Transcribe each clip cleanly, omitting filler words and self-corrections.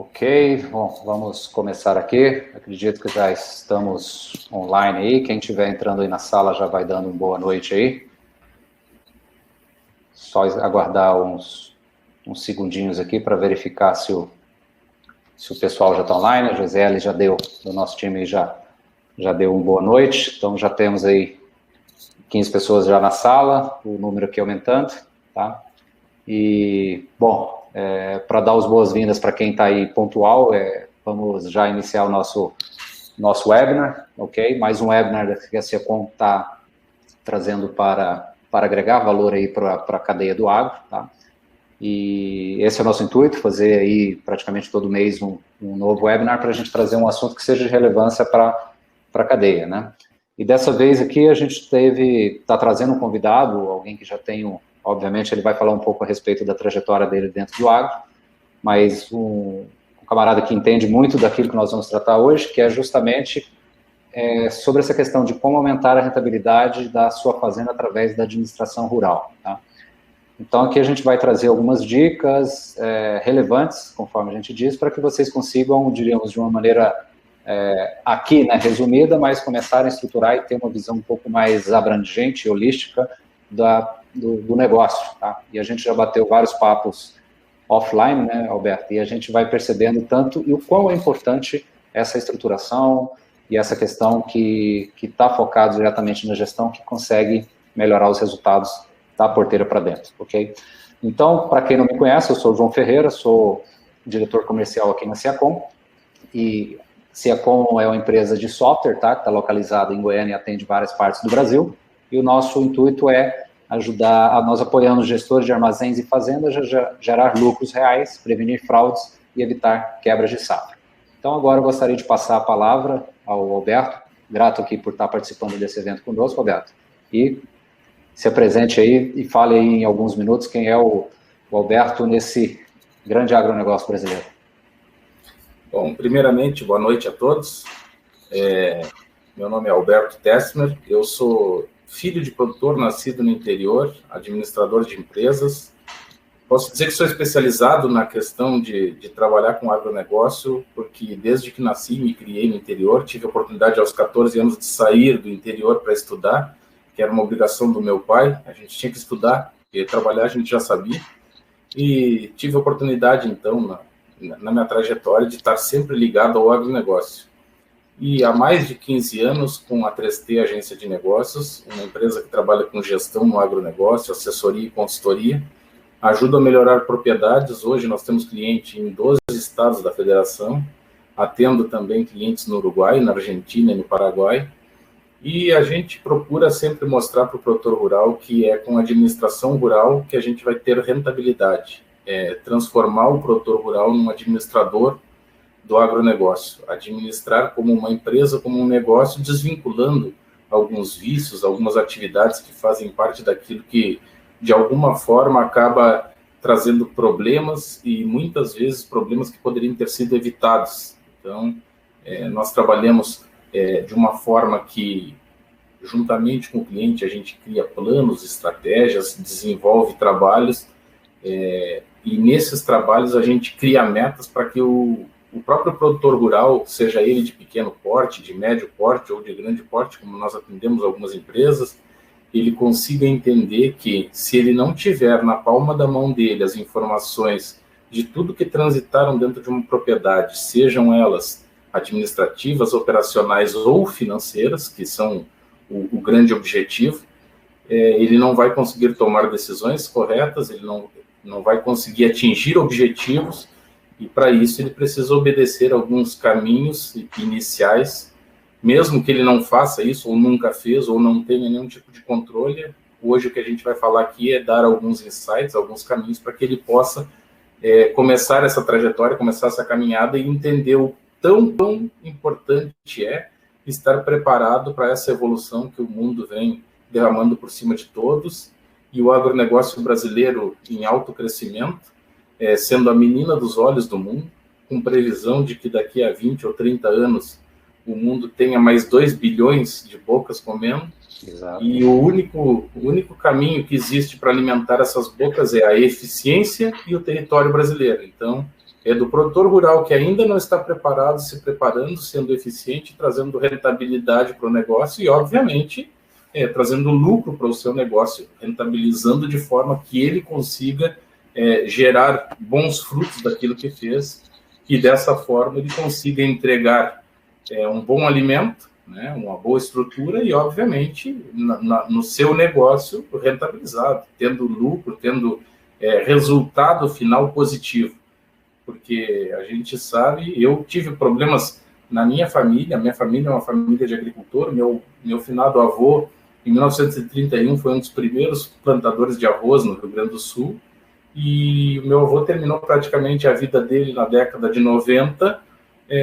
Ok, bom, vamos começar aqui. Acredito que já estamos online aí. Quem estiver entrando aí na sala já vai dando uma boa noite aí. Só aguardar uns segundinhos aqui para verificar se o pessoal já está online. A Gisele já deu, do nosso time já deu uma boa noite. Então já temos aí 15 pessoas já na sala, o número aqui aumentando, tá? E, bom, para dar as boas-vindas para quem está aí pontual, vamos já iniciar o nosso webinar, ok? Mais um webinar que a Secom está trazendo para agregar valor aí para a cadeia do agro, tá? E esse é o nosso intuito, fazer aí praticamente todo mês um novo webinar para a gente trazer um assunto que seja de relevância para a cadeia, né? E dessa vez aqui a gente está trazendo um convidado, alguém que já tem obviamente ele vai falar um pouco a respeito da trajetória dele dentro do agro, mas um camarada que entende muito daquilo que nós vamos tratar hoje, que é justamente sobre essa questão de como aumentar a rentabilidade da sua fazenda através da administração rural, tá? Então aqui a gente vai trazer algumas dicas relevantes, conforme a gente diz, para que vocês consigam, diríamos, de uma maneira aqui, né, resumida, mas começarem a estruturar e ter uma visão um pouco mais abrangente e holística do negócio, tá? E a gente já bateu vários papos offline, né, Alberto, e a gente vai percebendo tanto e o quão é importante essa estruturação e essa questão que está focado diretamente na gestão, que consegue melhorar os resultados da porteira para dentro, ok? Então, para quem não me conhece, eu sou o João Ferreira, sou diretor comercial aqui na Secom, e Secom é uma empresa de software, tá, que está localizada em Goiânia e atende várias partes do Brasil, e o nosso intuito é ajudar, nós apoiamos gestores de armazéns e fazendas a gerar lucros reais, prevenir fraudes e evitar quebras de safra. Então, agora eu gostaria de passar a palavra ao Alberto, grato aqui por estar participando desse evento conosco, Alberto, e se apresente aí e fale aí em alguns minutos quem é o Alberto nesse grande agronegócio brasileiro. Bom, primeiramente, boa noite a todos. Meu nome é Alberto Tessmer, eu sou filho de produtor, nascido no interior, administrador de empresas. Posso dizer que sou especializado na questão de trabalhar com agronegócio, porque desde que nasci, me criei no interior, tive a oportunidade aos 14 anos de sair do interior para estudar, que era uma obrigação do meu pai, a gente tinha que estudar, porque trabalhar a gente já sabia, e tive a oportunidade, então, na minha trajetória, de estar sempre ligado ao agronegócio. E há mais de 15 anos, com a 3T Agência de Negócios, uma empresa que trabalha com gestão no agronegócio, assessoria e consultoria, ajuda a melhorar propriedades. Hoje nós temos cliente em 12 estados da federação, atendo também clientes no Uruguai, na Argentina e no Paraguai, e a gente procura sempre mostrar para o produtor rural que é com a administração rural que a gente vai ter rentabilidade, transformar o produtor rural num administrador do agronegócio, administrar como uma empresa, como um negócio, desvinculando alguns vícios, algumas atividades que fazem parte daquilo que, de alguma forma, acaba trazendo problemas e, muitas vezes, problemas que poderiam ter sido evitados. Então, nós trabalhamos de uma forma que, juntamente com o cliente, a gente cria planos, estratégias, desenvolve trabalhos, e nesses trabalhos a gente cria metas para que o próprio produtor rural, seja ele de pequeno porte, de médio porte ou de grande porte, como nós atendemos algumas empresas, ele consiga entender que, se ele não tiver na palma da mão dele as informações de tudo que transitaram dentro de uma propriedade, sejam elas administrativas, operacionais ou financeiras, que são o grande objetivo, ele não vai conseguir tomar decisões corretas, ele não vai conseguir atingir objetivos, e para isso ele precisa obedecer alguns caminhos iniciais, mesmo que ele não faça isso, ou nunca fez, ou não tenha nenhum tipo de controle. Hoje o que a gente vai falar aqui é dar alguns insights, alguns caminhos para que ele possa começar essa trajetória, começar essa caminhada e entender o tão importante é estar preparado para essa evolução que o mundo vem derramando por cima de todos, e o agronegócio brasileiro em alto crescimento, sendo a menina dos olhos do mundo, com previsão de que daqui a 20 ou 30 anos o mundo tenha mais 2 bilhões de bocas comendo. Exato. E o único caminho que existe para alimentar essas bocas é a eficiência e o território brasileiro. Então, é do produtor rural que ainda não está preparado, se preparando, sendo eficiente, trazendo rentabilidade para o negócio e, obviamente, trazendo lucro para o seu negócio, rentabilizando de forma que ele consiga gerar bons frutos daquilo que fez e, dessa forma, ele consiga entregar um bom alimento, né, uma boa estrutura e, obviamente, no seu negócio rentabilizado, tendo lucro, tendo resultado final positivo. Porque a gente sabe, eu tive problemas na minha família é uma família de agricultor, meu finado avô, em 1931, foi um dos primeiros plantadores de arroz no Rio Grande do Sul, e o meu avô terminou praticamente a vida dele na década de 90,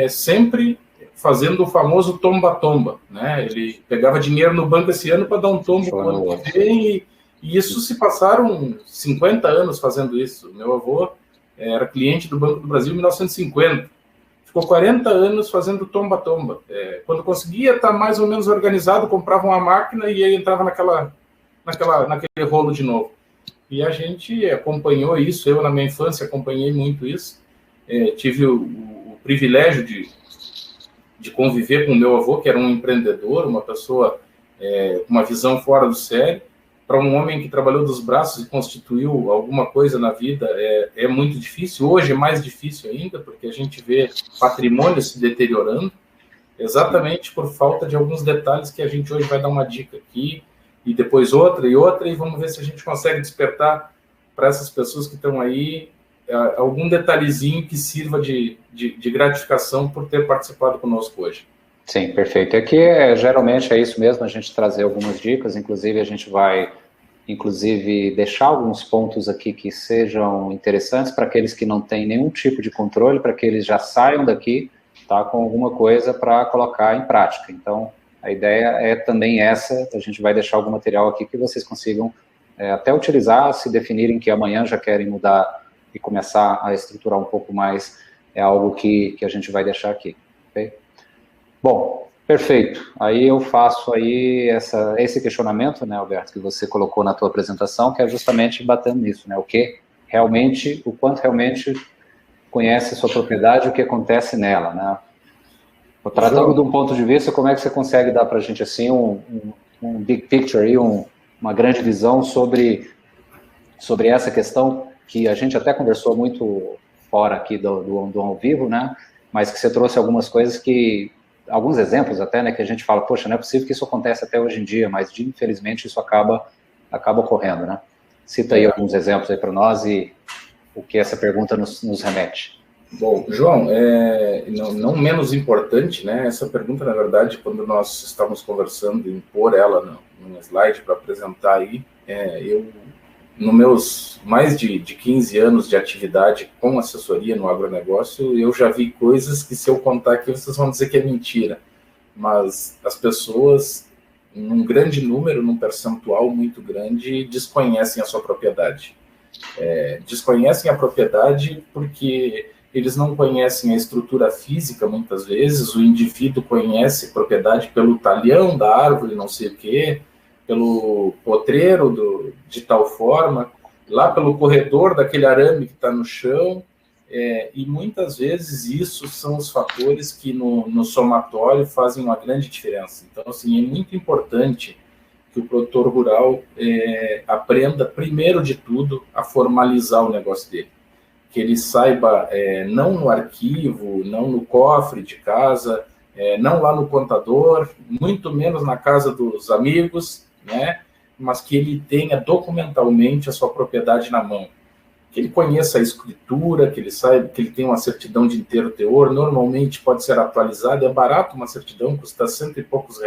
sempre fazendo o famoso tomba-tomba, né? Ele pegava dinheiro no banco esse ano para dar um tombo no ano que vem, e isso se passaram 50 anos fazendo isso. Meu avô era cliente do Banco do Brasil em 1950. Ficou 40 anos fazendo tomba-tomba. Quando conseguia estar mais ou menos organizado, comprava uma máquina e aí entrava naquele rolo de novo. E a gente acompanhou isso, eu na minha infância acompanhei muito isso. Tive o privilégio de conviver com o meu avô, que era um empreendedor, uma pessoa com uma visão fora do sério. Para um homem que trabalhou dos braços e constituiu alguma coisa na vida, é muito difícil. Hoje é mais difícil ainda, porque a gente vê patrimônio se deteriorando, exatamente por falta de alguns detalhes que a gente hoje vai dar uma dica aqui, e depois outra, e vamos ver se a gente consegue despertar para essas pessoas que estão aí algum detalhezinho que sirva de gratificação por ter participado conosco hoje. Sim, perfeito. Aqui, geralmente, é isso mesmo, a gente trazer algumas dicas, inclusive a gente vai, deixar alguns pontos aqui que sejam interessantes para aqueles que não têm nenhum tipo de controle, para que eles já saiam daqui, tá, com alguma coisa para colocar em prática. Então, a ideia é também essa, a gente vai deixar algum material aqui que vocês consigam até utilizar, se definirem que amanhã já querem mudar e começar a estruturar um pouco mais, é algo que a gente vai deixar aqui, ok? Bom, perfeito. Aí eu faço aí esse questionamento, né, Alberto, que você colocou na tua apresentação, que é justamente batendo nisso, né, o quanto realmente conhece a sua propriedade, o que acontece nela, né. Tratando de um ponto de vista, como é que você consegue dar para a gente, assim, um big picture, aí, uma grande visão sobre essa questão, que a gente até conversou muito fora aqui do ao vivo, né, mas que você trouxe algumas coisas alguns exemplos até, né, que a gente fala, poxa, não é possível que isso aconteça até hoje em dia, mas infelizmente isso acaba ocorrendo, né? Cita aí alguns exemplos aí para nós e o que essa pergunta nos remete. Bom, João, não menos importante, né, essa pergunta, na verdade, quando nós estávamos conversando em pôr ela num slide para apresentar aí, nos meus mais de 15 anos de atividade com assessoria no agronegócio, eu já vi coisas que, se eu contar aqui, vocês vão dizer que é mentira. Mas as pessoas, num grande número, num percentual muito grande, desconhecem a sua propriedade. Desconhecem a propriedade porque eles não conhecem a estrutura física, muitas vezes. O indivíduo conhece a propriedade pelo talhão da árvore, não sei o quê, pelo potreiro de tal forma, lá pelo corredor daquele arame que está no chão, e muitas vezes isso são os fatores que no somatório fazem uma grande diferença. Então, assim, é muito importante que o produtor rural aprenda, primeiro de tudo, a formalizar o negócio dele. Que ele saiba, não no arquivo, não no cofre de casa, não lá no contador, muito menos na casa dos amigos, né? Mas que ele tenha documentalmente a sua propriedade na mão. Que ele conheça a escritura, que ele saiba, que ele tenha uma certidão de inteiro teor, normalmente pode ser atualizada, é barato uma certidão, custa R$100 e poucos,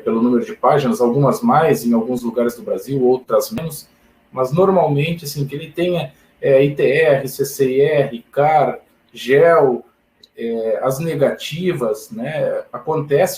pelo número de páginas, algumas mais em alguns lugares do Brasil, outras menos, mas normalmente, assim, que ele tenha ITR, CCIR, CAR, GEL, as negativas, né?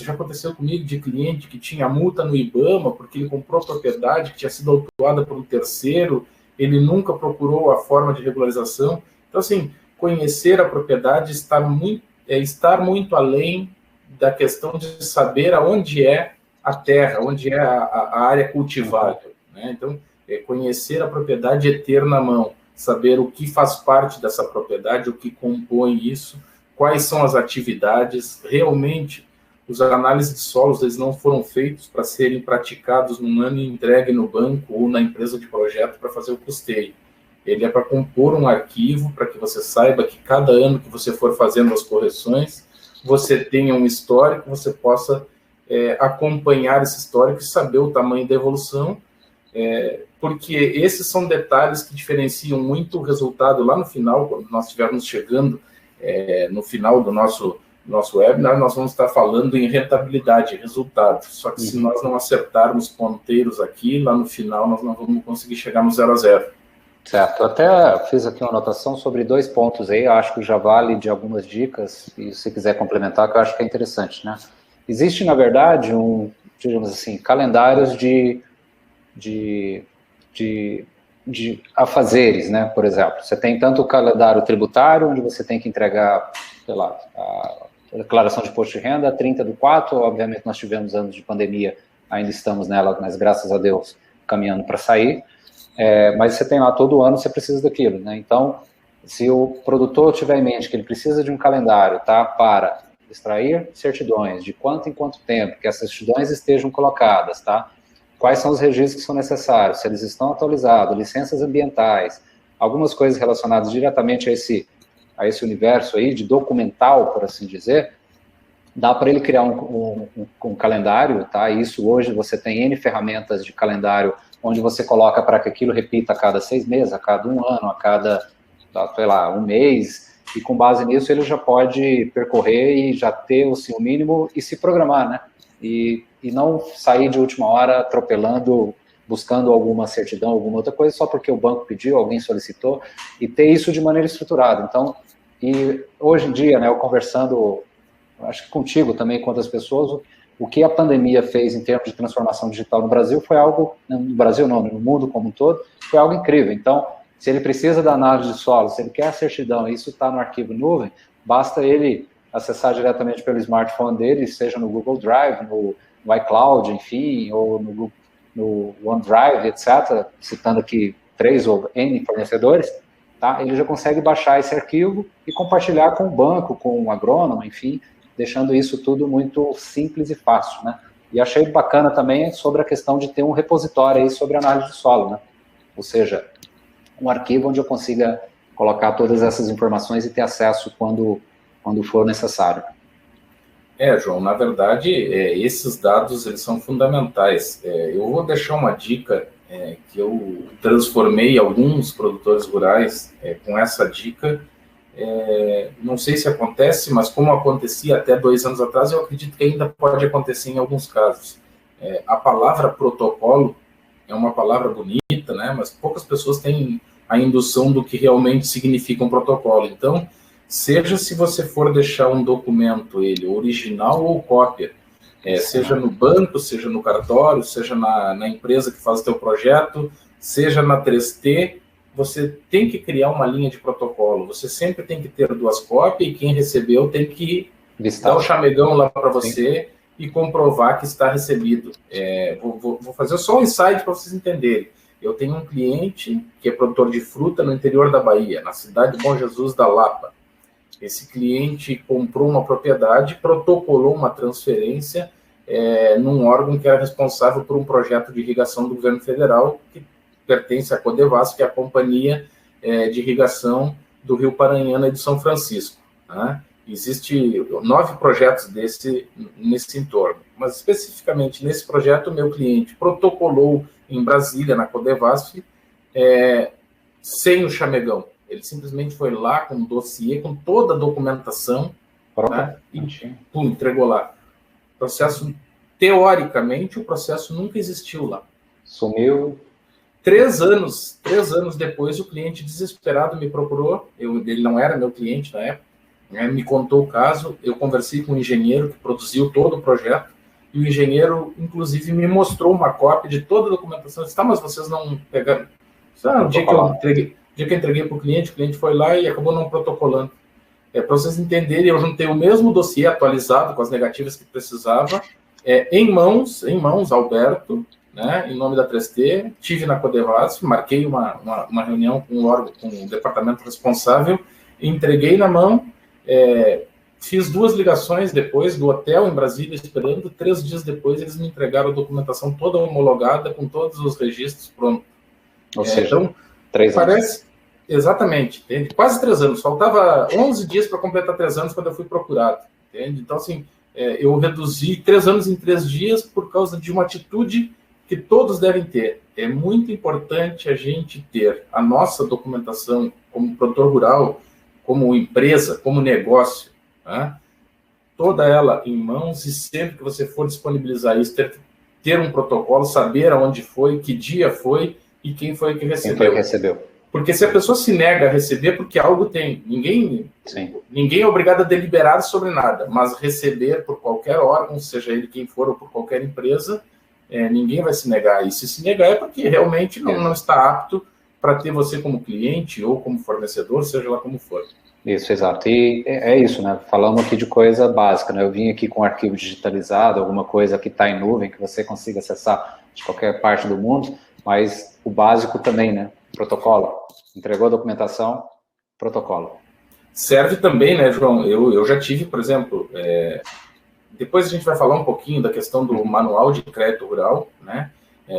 Já aconteceu comigo de cliente que tinha multa no IBAMA porque ele comprou propriedade que tinha sido autuada por um terceiro, ele nunca procurou a forma de regularização. Então, assim, conhecer a propriedade estar muito além da questão de saber aonde é a terra, onde é a área cultivável, né? Então, conhecer a propriedade é ter na mão. saber o que faz parte dessa propriedade, o que compõe isso, quais são as atividades. Realmente, os análises de solos eles não foram feitos para serem praticados num ano e entregue no banco ou na empresa de projeto para fazer o custeio. Ele é para compor um arquivo, para que você saiba que cada ano que você for fazendo as correções, você tenha um histórico, você possa acompanhar esse histórico e saber o tamanho da evolução, porque esses são detalhes que diferenciam muito o resultado lá no final, quando nós estivermos chegando no final do nosso webinar, nós vamos estar falando em rentabilidade, resultado. Só que se nós não acertarmos ponteiros aqui, lá no final nós não vamos conseguir chegar no 0 a 0. Certo, eu até fiz aqui uma anotação sobre 2 pontos aí, eu acho que já vale de algumas dicas, e se quiser complementar, que eu acho que é interessante, né? Existe, na verdade, digamos assim, calendários de afazeres, né? Por exemplo, você tem tanto o calendário tributário, onde você tem que entregar, sei lá, a declaração de imposto de renda, 30/4, obviamente nós tivemos anos de pandemia, ainda estamos nela, mas graças a Deus caminhando para sair, mas você tem lá todo ano, você precisa daquilo, né? Então, se o produtor tiver em mente que ele precisa de um calendário, tá, para extrair certidões, de quanto em quanto tempo, que essas certidões estejam colocadas, tá? Quais são os registros que são necessários, se eles estão atualizados, licenças ambientais, algumas coisas relacionadas diretamente a esse universo aí de documental, por assim dizer, dá para ele criar um calendário, tá? Isso hoje você tem N ferramentas de calendário onde você coloca para que aquilo repita a cada 6 meses, a cada 1 ano, a cada, sei lá, 1 mês, e com base nisso ele já pode percorrer e já ter o seu mínimo e se programar, né? E não sair de última hora atropelando, buscando alguma certidão, alguma outra coisa, só porque o banco pediu, alguém solicitou, e ter isso de maneira estruturada. Então, e hoje em dia, né, eu conversando, acho que contigo também, com outras pessoas, o que a pandemia fez em termos de transformação digital no Brasil foi algo, no Brasil não, no mundo como um todo, foi algo incrível. Então, se ele precisa da análise de solo, se ele quer a certidão, isso está no arquivo nuvem, basta ele acessar diretamente pelo smartphone dele, seja no Google Drive, no iCloud, enfim, ou no OneDrive, etc., citando aqui 3 ou N fornecedores, tá? Ele já consegue baixar esse arquivo e compartilhar com o banco, com o agrônomo, enfim, deixando isso tudo muito simples e fácil, né? E achei bacana também sobre a questão de ter um repositório aí sobre análise de solo, né? Ou seja, um arquivo onde eu consiga colocar todas essas informações e ter acesso quando for necessário. João, na verdade, esses dados eles são fundamentais. Eu vou deixar uma dica que eu transformei alguns produtores rurais com essa dica. Não sei se acontece, mas como acontecia até 2 anos atrás, eu acredito que ainda pode acontecer em alguns casos. A palavra protocolo é uma palavra bonita, né? Mas poucas pessoas têm a indução do que realmente significa um protocolo. Então, seja se você for deixar um documento, ele original ou cópia, seja no banco, seja no cartório, seja na empresa que faz o teu projeto, seja na 3T, você tem que criar uma linha de protocolo. Você sempre tem que ter 2 cópias e quem recebeu tem que dar o chamegão lá para você e comprovar que está recebido. Vou fazer só um insight para vocês entenderem. Eu tenho um cliente que é produtor de fruta no interior da Bahia, na cidade de Bom Jesus da Lapa. Esse cliente comprou uma propriedade, protocolou uma transferência num órgão que era responsável por um projeto de irrigação do governo federal, que pertence à Codevasf, que é a companhia de irrigação do Rio Paranhana e de São Francisco. Né? Existem 9 projetos nesse entorno, mas especificamente nesse projeto, o meu cliente protocolou em Brasília, na Codevasf, sem o chamegão. Ele simplesmente foi lá com um dossiê, com toda a documentação, né, e entregou lá. Processo, teoricamente, o processo nunca existiu lá. Sumiu. 3 anos depois, o cliente desesperado me procurou. Ele não era meu cliente na época, né, me contou o caso. Eu conversei com o engenheiro que produziu todo o projeto, e o engenheiro, inclusive, me mostrou uma cópia de toda a documentação. Eu disse, mas vocês não pegaram? No dia que eu entreguei para o cliente foi lá e acabou não protocolando. Para vocês entenderem, eu juntei o mesmo dossiê atualizado com as negativas que precisava, em mãos, Alberto, né, em nome da 3T, tive na Codevasf, marquei uma reunião com o órgão, com o departamento responsável, entreguei na mão, fiz 2 ligações depois do hotel em Brasília, esperando, 3 dias depois eles me entregaram a documentação toda homologada, com todos os registros prontos. Ou seja, então, 3 anos. Parece, exatamente, entende? Quase 3 anos, faltava 11 dias para completar 3 anos quando eu fui procurado, entende? Então, assim, eu reduzi 3 anos em 3 dias por causa de uma atitude que todos devem ter. É muito importante a gente ter a nossa documentação como produtor rural, como empresa, como negócio, né? Toda ela em mãos, e sempre que você for disponibilizar isso, ter um protocolo, saber aonde foi, que dia foi e quem foi que recebeu. Quem foi que recebeu. Porque se a pessoa se nega a receber, porque algo tem, ninguém é obrigado a deliberar sobre nada, mas receber por qualquer órgão, seja ele quem for ou por qualquer empresa, ninguém vai se negar. E se negar é porque realmente não está apto para ter você como cliente ou como fornecedor, seja lá como for. Isso, exato. E é isso, né? Falamos aqui de coisa básica, né? Eu vim aqui com um arquivo digitalizado, alguma coisa que está em nuvem, que você consiga acessar de qualquer parte do mundo, mas o básico também, né? Protocolo. Entregou a documentação, protocolo. Serve também, né, João? Eu já tive, por exemplo, depois a gente vai falar um pouquinho da questão do manual de crédito rural, né?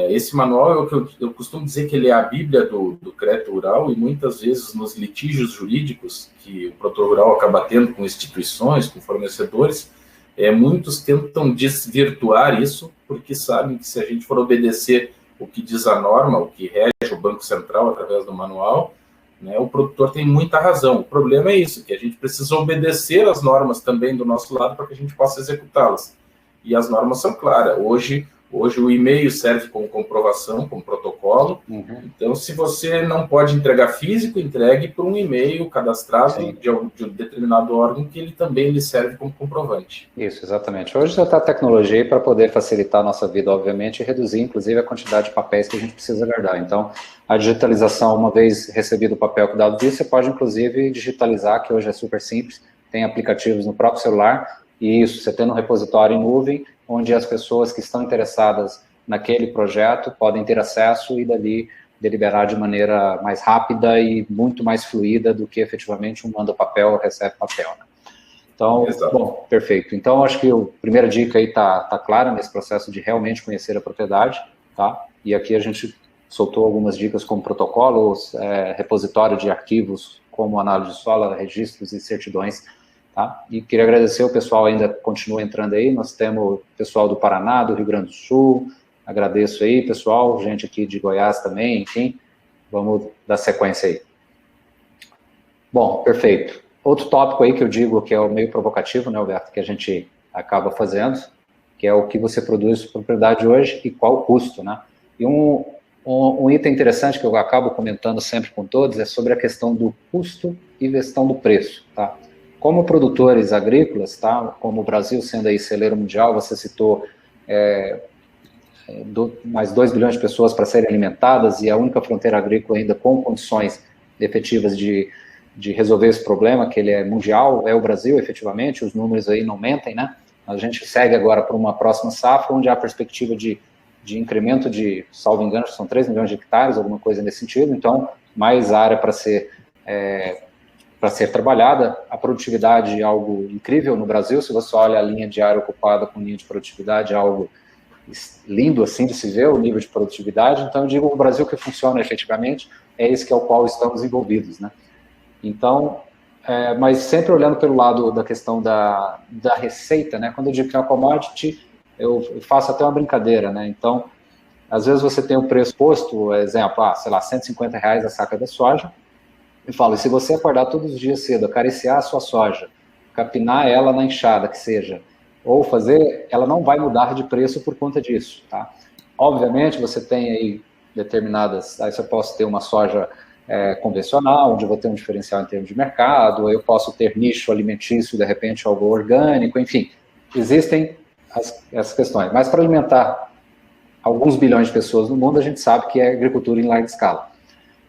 Esse manual é o que eu costumo dizer que ele é a bíblia do crédito rural, e muitas vezes nos litígios jurídicos que o produtor rural acaba tendo com instituições, com fornecedores, muitos tentam desvirtuar isso, porque sabem que se a gente for obedecer o que diz a norma, o que rege o Banco Central através do manual, né, o produtor tem muita razão. O problema é isso, que a gente precisa obedecer as normas também do nosso lado para que a gente possa executá-las. E as normas são claras. Hoje o e-mail serve como comprovação, como protocolo. Uhum. Então, se você não pode entregar físico, entregue por um e-mail cadastrado de um determinado órgão, que ele também lhe serve como comprovante. Isso, exatamente. Hoje já está a tecnologia aí para poder facilitar a nossa vida, obviamente, e reduzir, inclusive, a quantidade de papéis que a gente precisa guardar. Então, a digitalização, uma vez recebido o papel com o dado disso, você pode, inclusive, digitalizar, que hoje é super simples, tem aplicativos no próprio celular, e isso, você tem um repositório em nuvem, onde as pessoas que estão interessadas naquele projeto podem ter acesso e dali deliberar de maneira mais rápida e muito mais fluida do que efetivamente um manda papel ou recebe papel. Né? Então, bom, perfeito. Então, acho que a primeira dica aí tá clara nesse processo de realmente conhecer a propriedade, tá? E aqui a gente soltou algumas dicas como protocolos, repositório de arquivos, como análise de solo, registros e certidões. Tá? E queria agradecer, o pessoal ainda continua entrando aí, nós temos o pessoal do Paraná, do Rio Grande do Sul, agradeço aí, pessoal, gente aqui de Goiás também, enfim, vamos dar sequência aí. Bom, perfeito. Outro tópico aí que eu digo que é o meio provocativo, né, Alberto, que a gente acaba fazendo, que é o que você produz propriedade hoje e qual o custo, né? E um item interessante que eu acabo comentando sempre com todos é sobre a questão do custo e questão do preço, tá? Como produtores agrícolas, tá? Como o Brasil sendo aí celeiro mundial, você citou mais 2 bilhões de pessoas para serem alimentadas e a única fronteira agrícola ainda com condições efetivas de resolver esse problema, que ele é mundial, é o Brasil, efetivamente, os números aí não mentem, né? A gente segue agora para uma próxima safra, onde há perspectiva de incremento de, salvo engano, são 3 milhões de hectares, alguma coisa nesse sentido, então, mais área para ser trabalhada. A produtividade é algo incrível no Brasil, se você olha a linha de área ocupada com linha de produtividade, é algo lindo assim de se ver, o nível de produtividade. Então eu digo, o Brasil que funciona efetivamente é esse que é o qual estamos envolvidos, né? Então, mas sempre olhando pelo lado da questão da receita, né? Quando eu digo que é uma commodity, eu faço até uma brincadeira, né? Então, às vezes você tem o preço posto, exemplo, sei lá, R$150 a saca da soja, e falo, e se você acordar todos os dias cedo, acariciar a sua soja, capinar ela na enxada, que seja, ou fazer, ela não vai mudar de preço por conta disso, tá? Obviamente, você tem aí determinadas, aí você pode ter uma soja convencional, onde eu vou ter um diferencial em termos de mercado, eu posso ter nicho alimentício, de repente, algo orgânico, enfim, existem essas questões. Mas para alimentar alguns bilhões de pessoas no mundo, a gente sabe que é agricultura em larga escala.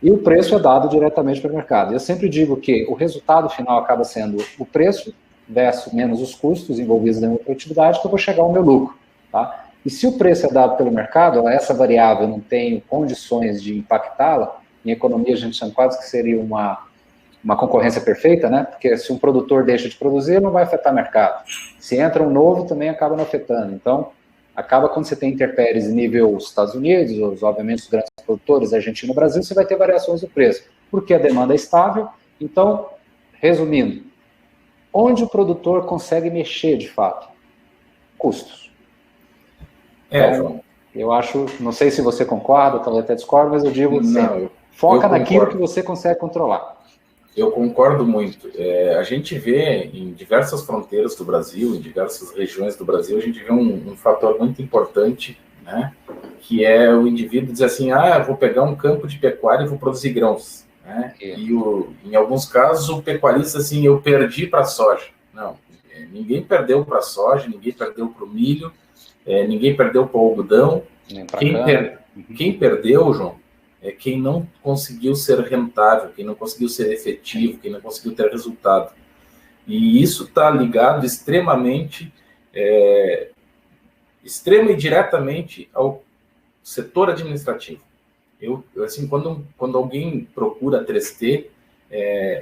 E o preço é dado diretamente para o mercado. Eu sempre digo que o resultado final acaba sendo o preço versus menos os custos envolvidos na minha produtividade, que eu vou chegar ao meu lucro. Tá? E se o preço é dado pelo mercado, essa variável eu não tenho condições de impactá-la, em economia a gente chama quase que seria uma concorrência perfeita, né? Porque se um produtor deixa de produzir, não vai afetar o mercado. Se entra um novo, também acaba não afetando. Então, acaba quando você tem intempéries em nível Estados Unidos, obviamente os grandes produtores, Argentina e Brasil, você vai ter variações do preço, porque a demanda é estável. Então, resumindo, onde o produtor consegue mexer de fato? Custos. Então, eu acho, não sei se você concorda, talvez até discordo, mas eu digo sempre, foca naquilo que você consegue controlar. Eu concordo muito. A gente vê em diversas fronteiras do Brasil, em diversas regiões do Brasil, a gente vê um fator muito importante, né, que é o indivíduo dizer assim, eu vou pegar um campo de pecuária e vou produzir grãos. Né? E em alguns casos o pecuarista, assim, eu perdi para a soja. Não, ninguém perdeu para a soja, ninguém perdeu para o milho, ninguém perdeu para o algodão. Quem perdeu, João, é quem não conseguiu ser rentável, quem não conseguiu ser efetivo, quem não conseguiu ter resultado. E isso está ligado extremamente, extrema e diretamente ao setor administrativo. Assim, quando alguém procura 3T,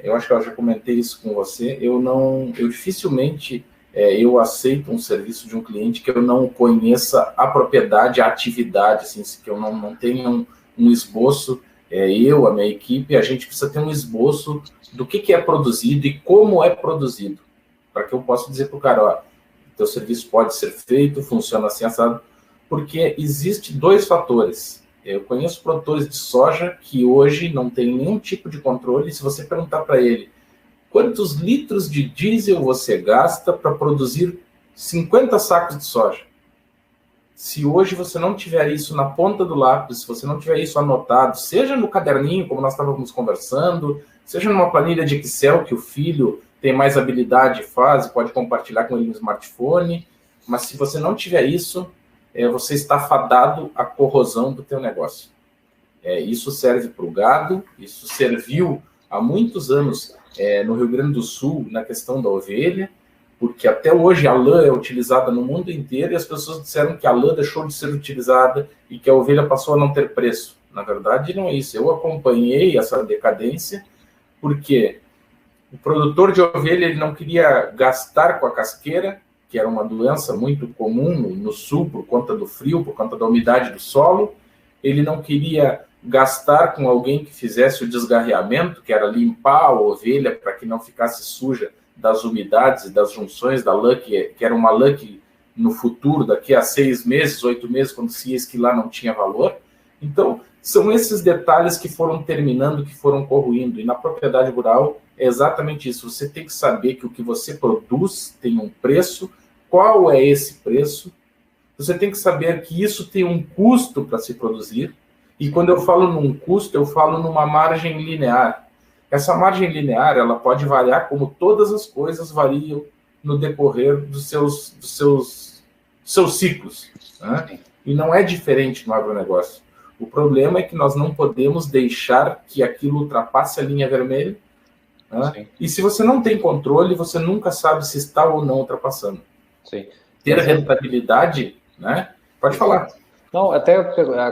eu acho que eu já comentei isso com você, eu dificilmente eu aceito um serviço de um cliente que eu não conheça a propriedade, a atividade, assim, que eu não tenha um esboço, eu, a minha equipe, a gente precisa ter um esboço do que é produzido e como é produzido, para que eu possa dizer para o cara, teu serviço pode ser feito, funciona assim, assado, porque existe 2 fatores. Eu conheço produtores de soja que hoje não tem nenhum tipo de controle. Se você perguntar para ele quantos litros de diesel você gasta para produzir 50 sacos de soja, se hoje você não tiver isso na ponta do lápis, se você não tiver isso anotado, seja no caderninho, como nós estávamos conversando, seja numa planilha de Excel que o filho tem mais habilidade e faz, pode compartilhar com ele no smartphone, mas se você não tiver isso, você está fadado à corrosão do teu negócio. Isso serve para o gado, isso serviu há muitos anos no Rio Grande do Sul, na questão da ovelha, porque até hoje a lã é utilizada no mundo inteiro e as pessoas disseram que a lã deixou de ser utilizada e que a ovelha passou a não ter preço. Na verdade, não é isso. Eu acompanhei essa decadência porque o produtor de ovelha ele não queria gastar com a casqueira, que era uma doença muito comum no sul por conta do frio, por conta da umidade do solo. Ele não queria gastar com alguém que fizesse o desgarreamento, que era limpar a ovelha para que não ficasse suja das umidades e das junções da lã, que era uma lã que no futuro, daqui a 6 meses, 8 meses, quando se ia esquilar, não tinha valor. Então, são esses detalhes que foram terminando, que foram corroindo. E na propriedade rural é exatamente isso. Você tem que saber que o que você produz tem um preço. Qual é esse preço? Você tem que saber que isso tem um custo para se produzir. E quando eu falo num custo, eu falo numa margem linear. Essa margem linear, ela pode variar como todas as coisas variam no decorrer dos seus ciclos. Né? E não é diferente no agronegócio. O problema é que nós não podemos deixar que aquilo ultrapasse a linha vermelha. Né? E se você não tem controle, você nunca sabe se está ou não ultrapassando. Sim. Ter rentabilidade, né? Pode falar. Não, até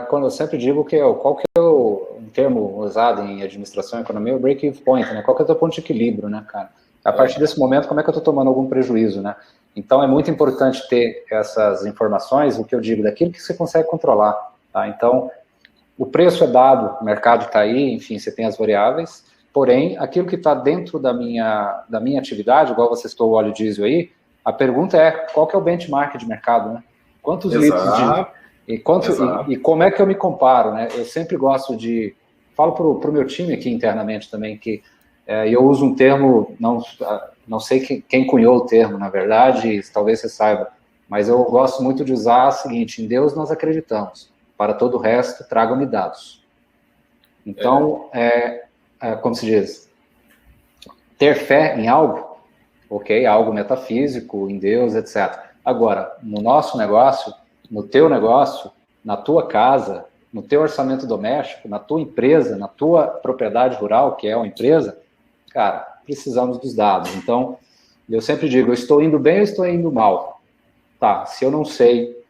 quando eu sempre digo qual que é um termo usado em administração e economia, o break-even point, né? Qual que é o teu ponto de equilíbrio, né, cara? A partir desse momento, como é que eu estou tomando algum prejuízo, né? Então, é muito importante ter essas informações, o que eu digo, daquilo que você consegue controlar, tá? Então, o preço é dado, o mercado está aí, enfim, você tem as variáveis, porém, aquilo que está dentro da minha atividade, igual você citou o óleo diesel aí, a pergunta é, qual que é o benchmark de mercado, né? Quantos litros de... E como é que eu me comparo, né? Eu sempre gosto de... Falo para o meu time aqui internamente também, que eu uso um termo, não sei quem cunhou o termo, na verdade, talvez você saiba, mas eu gosto muito de usar o seguinte, em Deus nós acreditamos, para todo o resto, tragam-me dados. Então, como se diz, ter fé em algo, ok, algo metafísico, em Deus, etc. Agora, no nosso negócio, no teu negócio, na tua casa, no teu orçamento doméstico, na tua empresa, na tua propriedade rural, que é uma empresa, cara, precisamos dos dados. Então, eu sempre digo, eu estou indo bem ou estou indo mal? Tá, se eu não sei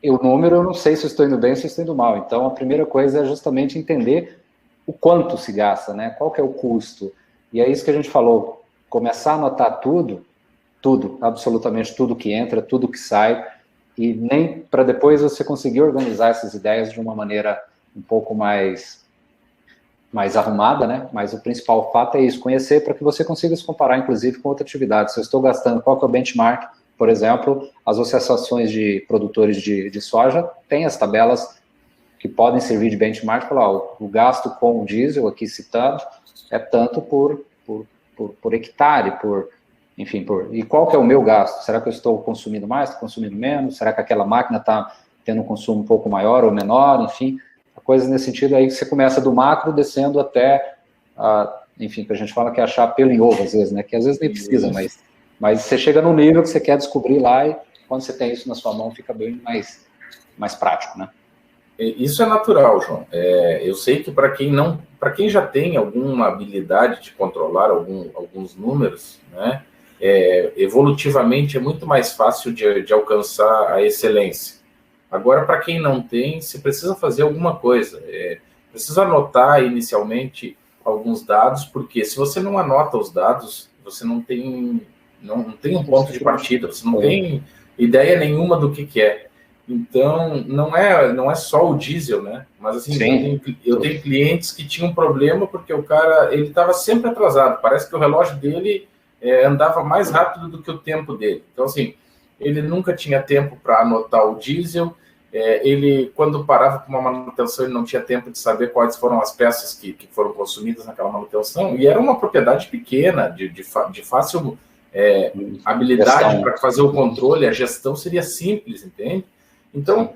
o número, eu não sei se eu estou indo bem ou se eu estou indo mal. Então, a primeira coisa é justamente entender o quanto se gasta, né? Qual que é o custo. E é isso que a gente falou, começar a anotar tudo, absolutamente tudo que entra, tudo que sai, e nem para depois você conseguir organizar essas ideias de uma maneira um pouco mais arrumada, né? Mas o principal fato é isso, conhecer para que você consiga se comparar, inclusive, com outra atividade. Se eu estou gastando, qual que é o benchmark? Por exemplo, as associações de produtores de soja têm as tabelas que podem servir de benchmark, falar, ó, o gasto com o diesel, aqui citado, é tanto por hectare, enfim, e qual que é o meu gasto? Será que eu estou consumindo mais, estou consumindo menos? Será que aquela máquina está tendo um consumo um pouco maior ou menor? Enfim, coisas nesse sentido aí que você começa do macro, descendo até, enfim, que a gente fala que é achar pelo em ovo, às vezes, né? Que às vezes nem precisa, mas você chega num nível que você quer descobrir lá e quando você tem isso na sua mão fica bem mais prático, né? Isso é natural, João. Eu sei que para quem já tem alguma habilidade de controlar alguns números, né, evolutivamente é muito mais fácil de alcançar a excelência. Agora, para quem não tem, você precisa fazer alguma coisa. Precisa anotar inicialmente alguns dados, porque se você não anota os dados, você não tem um ponto de partida, você não tem ideia nenhuma do que é. Então, não é só o diesel, né? Mas, assim, eu tenho clientes que tinham um problema porque o cara, ele estava sempre atrasado. Parece que o relógio dele andava mais rápido do que o tempo dele. Então, assim, ele nunca tinha tempo para anotar o diesel. Ele, quando parava com uma manutenção, ele não tinha tempo de saber quais foram as peças que foram consumidas naquela manutenção. E era uma propriedade pequena, de fácil habilidade para fazer o controle. A gestão seria simples, entende? Então,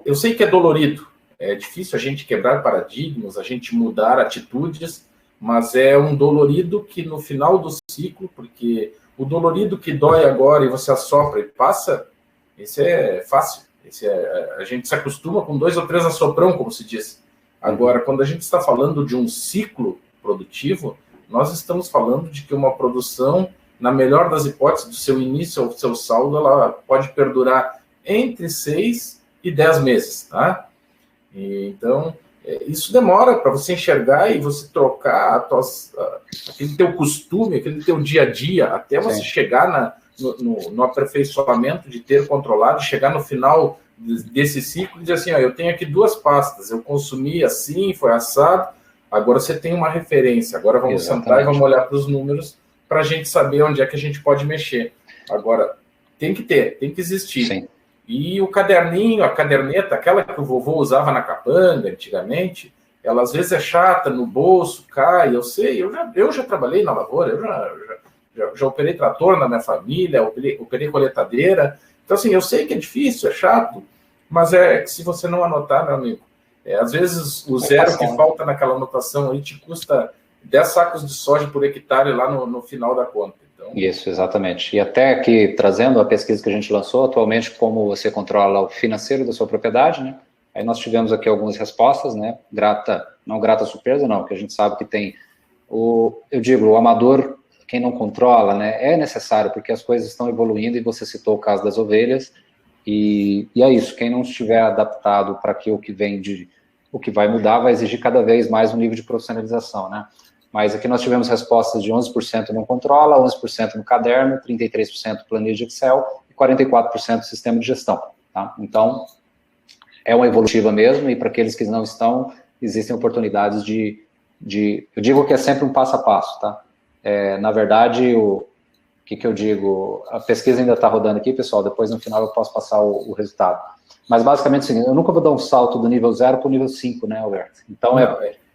eu sei que é dolorido, é difícil a gente quebrar paradigmas, a gente mudar atitudes, mas é um dolorido que no final do ciclo, porque o dolorido que dói agora e você assopra e passa, esse é fácil, a gente se acostuma com 2 ou 3 assoprão, como se diz. Agora, quando a gente está falando de um ciclo produtivo, nós estamos falando de que uma produção, na melhor das hipóteses, do seu início ao seu saldo, ela pode perdurar entre 6 e 10 meses, tá? Então, isso demora para você enxergar e você trocar aquele teu costume, aquele teu dia a dia, até você chegar no aperfeiçoamento de ter controlado, chegar no final desse ciclo e dizer assim, ó, eu tenho aqui 2 pastas, eu consumi assim, foi assado, agora você tem uma referência, agora vamos sentar e vamos olhar para os números para a gente saber onde é que a gente pode mexer. Agora, tem que existir. Sim. E o caderninho, a caderneta, aquela que o vovô usava na capanga antigamente, ela às vezes é chata, no bolso, cai, eu sei, eu já trabalhei na lavoura, eu já operei trator na minha família, operei coletadeira, então assim, eu sei que é difícil, é chato, mas se você não anotar, meu amigo, às vezes o zero que falta naquela anotação aí te custa 10 sacos de soja por hectare lá no final da conta. Isso, exatamente. E até aqui, trazendo a pesquisa que a gente lançou, atualmente, como você controla o financeiro da sua propriedade, né? Aí nós tivemos aqui algumas respostas, né? Não grata surpresa, não, que a gente sabe que tem o amador, quem não controla, né? É necessário, porque as coisas estão evoluindo, e você citou o caso das ovelhas, e é isso, quem não estiver adaptado para que o que vai mudar, vai exigir cada vez mais um nível de profissionalização, né? Mas aqui nós tivemos respostas de 11% não controla, 11% no caderno, 33% planilha de Excel e 44% sistema de gestão. Tá? Então, é uma evolutiva mesmo, e para aqueles que não estão, existem oportunidades eu digo que é sempre um passo a passo. Tá? Na verdade, o que eu digo, a pesquisa ainda está rodando aqui, pessoal, depois no final eu posso passar o resultado. Mas basicamente é o seguinte, eu nunca vou dar um salto do nível 0 para o nível 5, né, Alberto? Então,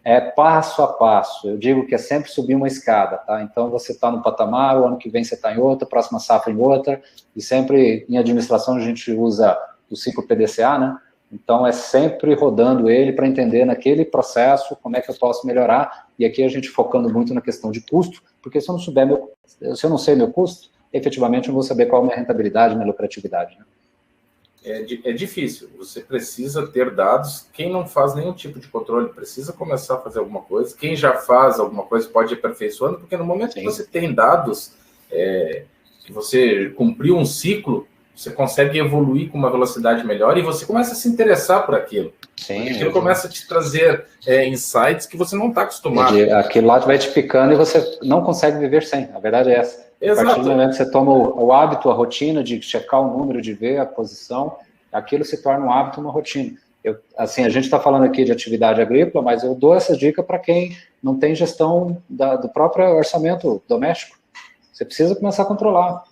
é passo a passo, eu digo que é sempre subir uma escada, tá? Então você está no patamar, o ano que vem você está em outra, próxima safra em outra, e sempre em administração a gente usa o ciclo PDCA, né? Então é sempre rodando ele para entender naquele processo como é que eu posso melhorar, e aqui a gente focando muito na questão de custo, porque se eu não sei meu custo, efetivamente eu não vou saber qual é a minha rentabilidade, minha lucratividade, né? É difícil, você precisa ter dados. Quem não faz nenhum tipo de controle precisa começar a fazer alguma coisa. Quem já faz alguma coisa pode ir aperfeiçoando, porque no momento que você tem dados, que você cumpriu um ciclo, você consegue evoluir com uma velocidade melhor e você começa a se interessar por aquilo. Sim. Aquilo começa a te trazer insights que você não está acostumado. Aquilo lá vai te picando e você não consegue viver sem. A verdade é essa. Exato. A partir do momento que você toma o hábito, a rotina de checar o número, de ver a posição, aquilo se torna um hábito, uma rotina. Assim, a gente está falando aqui de atividade agrícola, mas eu dou essa dica para quem não tem gestão do próprio orçamento doméstico. Você precisa começar a controlar.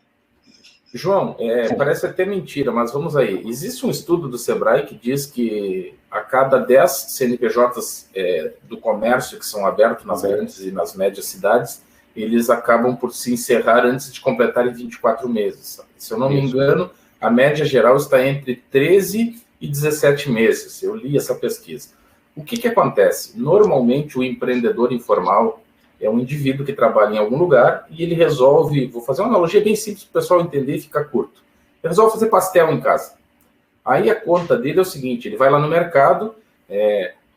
João, parece até mentira, mas vamos aí. Existe um estudo do Sebrae que diz que a cada 10 CNPJs do comércio que são abertos nas grandes e nas médias cidades, eles acabam por se encerrar antes de completarem 24 meses. Se eu não me engano, a média geral está entre 13 e 17 meses. Eu li essa pesquisa. O que acontece? Normalmente, o empreendedor informal é um indivíduo que trabalha em algum lugar e ele resolve, vou fazer uma analogia bem simples para o pessoal entender e ficar curto. Ele resolve fazer pastel em casa. Aí a conta dele é o seguinte, ele vai lá no mercado,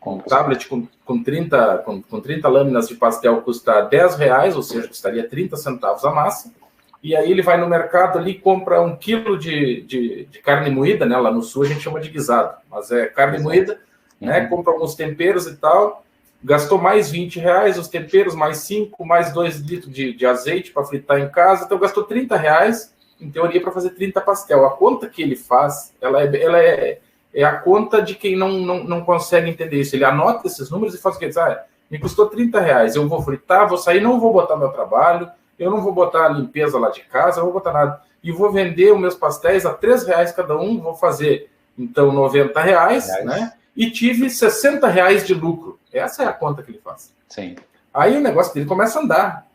um tablet com 30 lâminas de pastel custa R$10, ou seja, custaria 30 centavos a massa, e aí ele vai no mercado ali e compra 1 quilo de carne moída, né? Lá no sul a gente chama de guisado, mas é carne moída, né? Compra alguns temperos e tal, gastou mais R$20, os temperos mais 5, mais 2 litros de azeite para fritar em casa, então gastou R$30, em teoria, para fazer 30 pastel. A conta que ele faz, ela é a conta de quem não consegue entender isso. Ele anota esses números e faz o que? Ele diz, me custou R$30, eu vou fritar, vou sair, não vou botar meu trabalho, eu não vou botar a limpeza lá de casa, eu não vou botar nada. E vou vender os meus pastéis a R$3 cada um, vou fazer, então, R$90, né? E tive R$60 de lucro. Essa é a conta que ele faz. Sim. Aí o negócio dele começa a andar.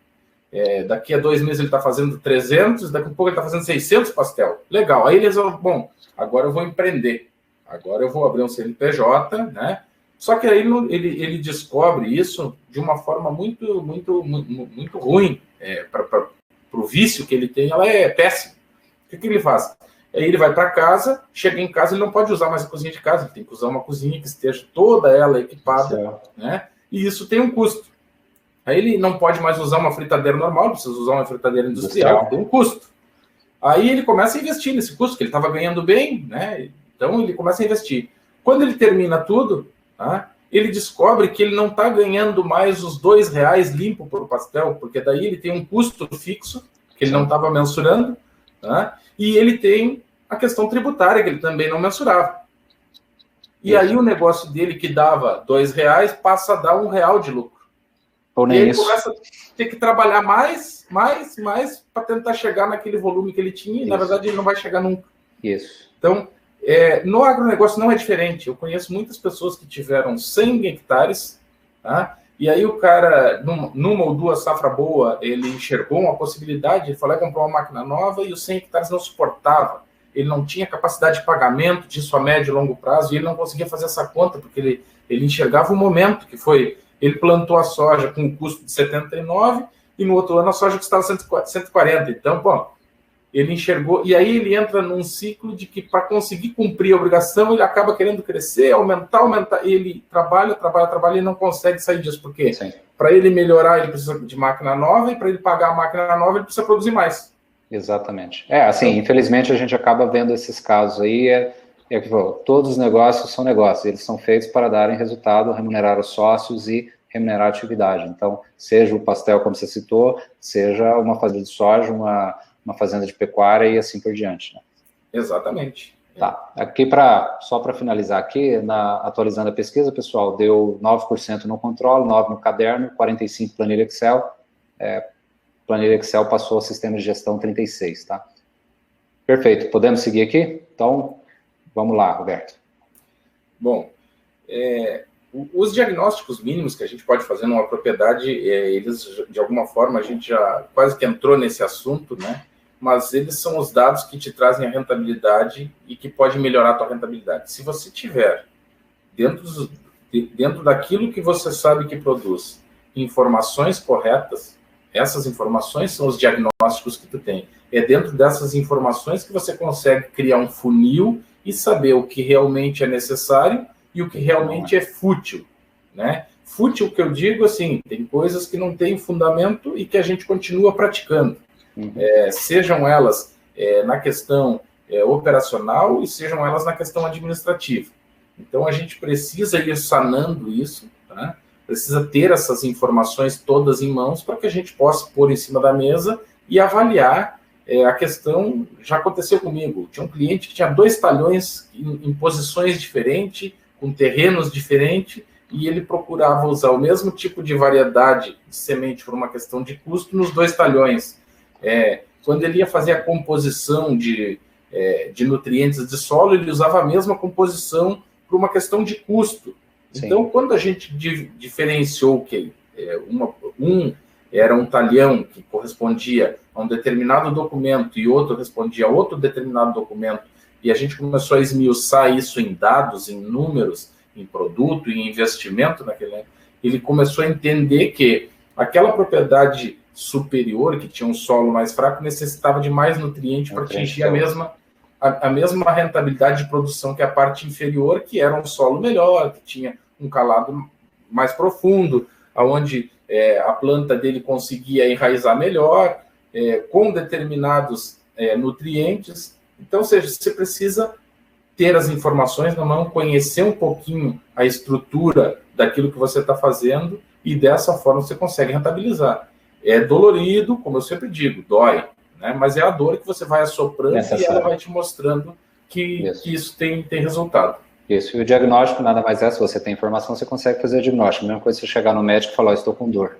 Daqui a 2 meses ele está fazendo 300, daqui a pouco ele está fazendo 600 pastel. Legal. Aí ele resolve, bom, agora eu vou empreender. Agora eu vou abrir um CNPJ, né? Só que aí ele descobre isso de uma forma muito, muito, muito, muito ruim. Para o vício que ele tem, ela é péssima. O que ele faz? Aí ele vai para casa, chega em casa, ele não pode usar mais a cozinha de casa, ele tem que usar uma cozinha que esteja toda ela equipada, né? E isso tem um custo. Aí ele não pode mais usar uma fritadeira normal, precisa usar uma fritadeira industrial, tem um custo. Aí ele começa a investir nesse custo, que ele estava ganhando bem, né? Então ele começa a investir. Quando ele termina tudo, tá? Ele descobre que ele não está ganhando mais os R$2 limpo por pastel, porque daí ele tem um custo fixo, que ele não estava mensurando, tá? E ele tem a questão tributária, que ele também não mensurava. E aí o negócio dele, que dava R$2, passa a dar R$1 de lucro. Ou nem e ele isso. começa a ter que trabalhar mais para tentar chegar naquele volume que ele tinha, e na verdade ele não vai chegar nunca. Isso. Então, no agronegócio não é diferente. Eu conheço muitas pessoas que tiveram 100 hectares, tá? E aí o cara, numa ou duas safra boa, ele enxergou uma possibilidade, ele falou, comprou uma máquina nova e os 100 hectares não suportava. Ele não tinha capacidade de pagamento disso a médio e longo prazo e ele não conseguia fazer essa conta, porque ele enxergava o momento que foi, ele plantou a soja com um custo de 79 e no outro ano a soja custava 140. Então, bom, ele enxergou, e aí ele entra num ciclo de que para conseguir cumprir a obrigação, ele acaba querendo crescer, aumentar, e ele trabalha e não consegue sair disso, porque para ele melhorar, ele precisa de máquina nova, e para ele pagar a máquina nova, ele precisa produzir mais. Exatamente. Assim, infelizmente a gente acaba vendo esses casos aí, que todos os negócios são negócios, eles são feitos para darem resultado, remunerar os sócios e remunerar a atividade. Então, seja o pastel, como você citou, seja uma fazenda de soja, uma fazenda de pecuária e assim por diante, né? Exatamente. Tá, aqui só para finalizar aqui, atualizando a pesquisa, pessoal, deu 9% no controle, 9% no caderno, 45% planilha Excel, planilha Excel passou ao sistema de gestão 36%, tá? Perfeito, podemos seguir aqui? Então, vamos lá, Roberto. Bom, os diagnósticos mínimos que a gente pode fazer numa propriedade, eles, de alguma forma, a gente já quase que entrou nesse assunto, né? Mas eles são os dados que te trazem a rentabilidade e que pode melhorar a tua rentabilidade. Se você tiver, dentro daquilo que você sabe que produz, informações corretas, essas informações são os diagnósticos que tu tem. É dentro dessas informações que você consegue criar um funil e saber o que realmente é necessário e o que realmente é fútil, né? Fútil, que eu digo assim, tem coisas que não têm fundamento e que a gente continua praticando. Sejam elas na questão operacional e sejam elas na questão administrativa. Então, a gente precisa ir sanando isso, tá? Precisa ter essas informações todas em mãos para que a gente possa pôr em cima da mesa e avaliar a questão. Já aconteceu comigo, tinha um cliente que tinha 2 talhões em posições diferentes, com terrenos diferentes, e ele procurava usar o mesmo tipo de variedade de semente por uma questão de custo nos 2 talhões. Quando ele ia fazer a composição de nutrientes de solo, ele usava a mesma composição por uma questão de custo. Sim. Então, quando a gente diferenciou que era um talhão que correspondia a um determinado documento e outro respondia a outro determinado documento, e a gente começou a esmiuçar isso em dados, em números, em produto, em investimento ele começou a entender que aquela propriedade superior, que tinha um solo mais fraco, necessitava de mais nutriente para atingir a mesma rentabilidade de produção que a parte inferior, que era um solo melhor, que tinha um calado mais profundo, onde a planta dele conseguia enraizar melhor, com determinados nutrientes. Então, ou seja, você precisa ter as informações na mão, conhecer um pouquinho a estrutura daquilo que você está fazendo, e dessa forma você consegue rentabilizar. É dolorido, como eu sempre digo, dói, né? Mas é a dor que você vai assoprando e ela vai te mostrando que isso tem resultado. Isso, e o diagnóstico nada mais é, se você tem informação, você consegue fazer o diagnóstico. A mesma coisa você chegar no médico e falar, estou com dor.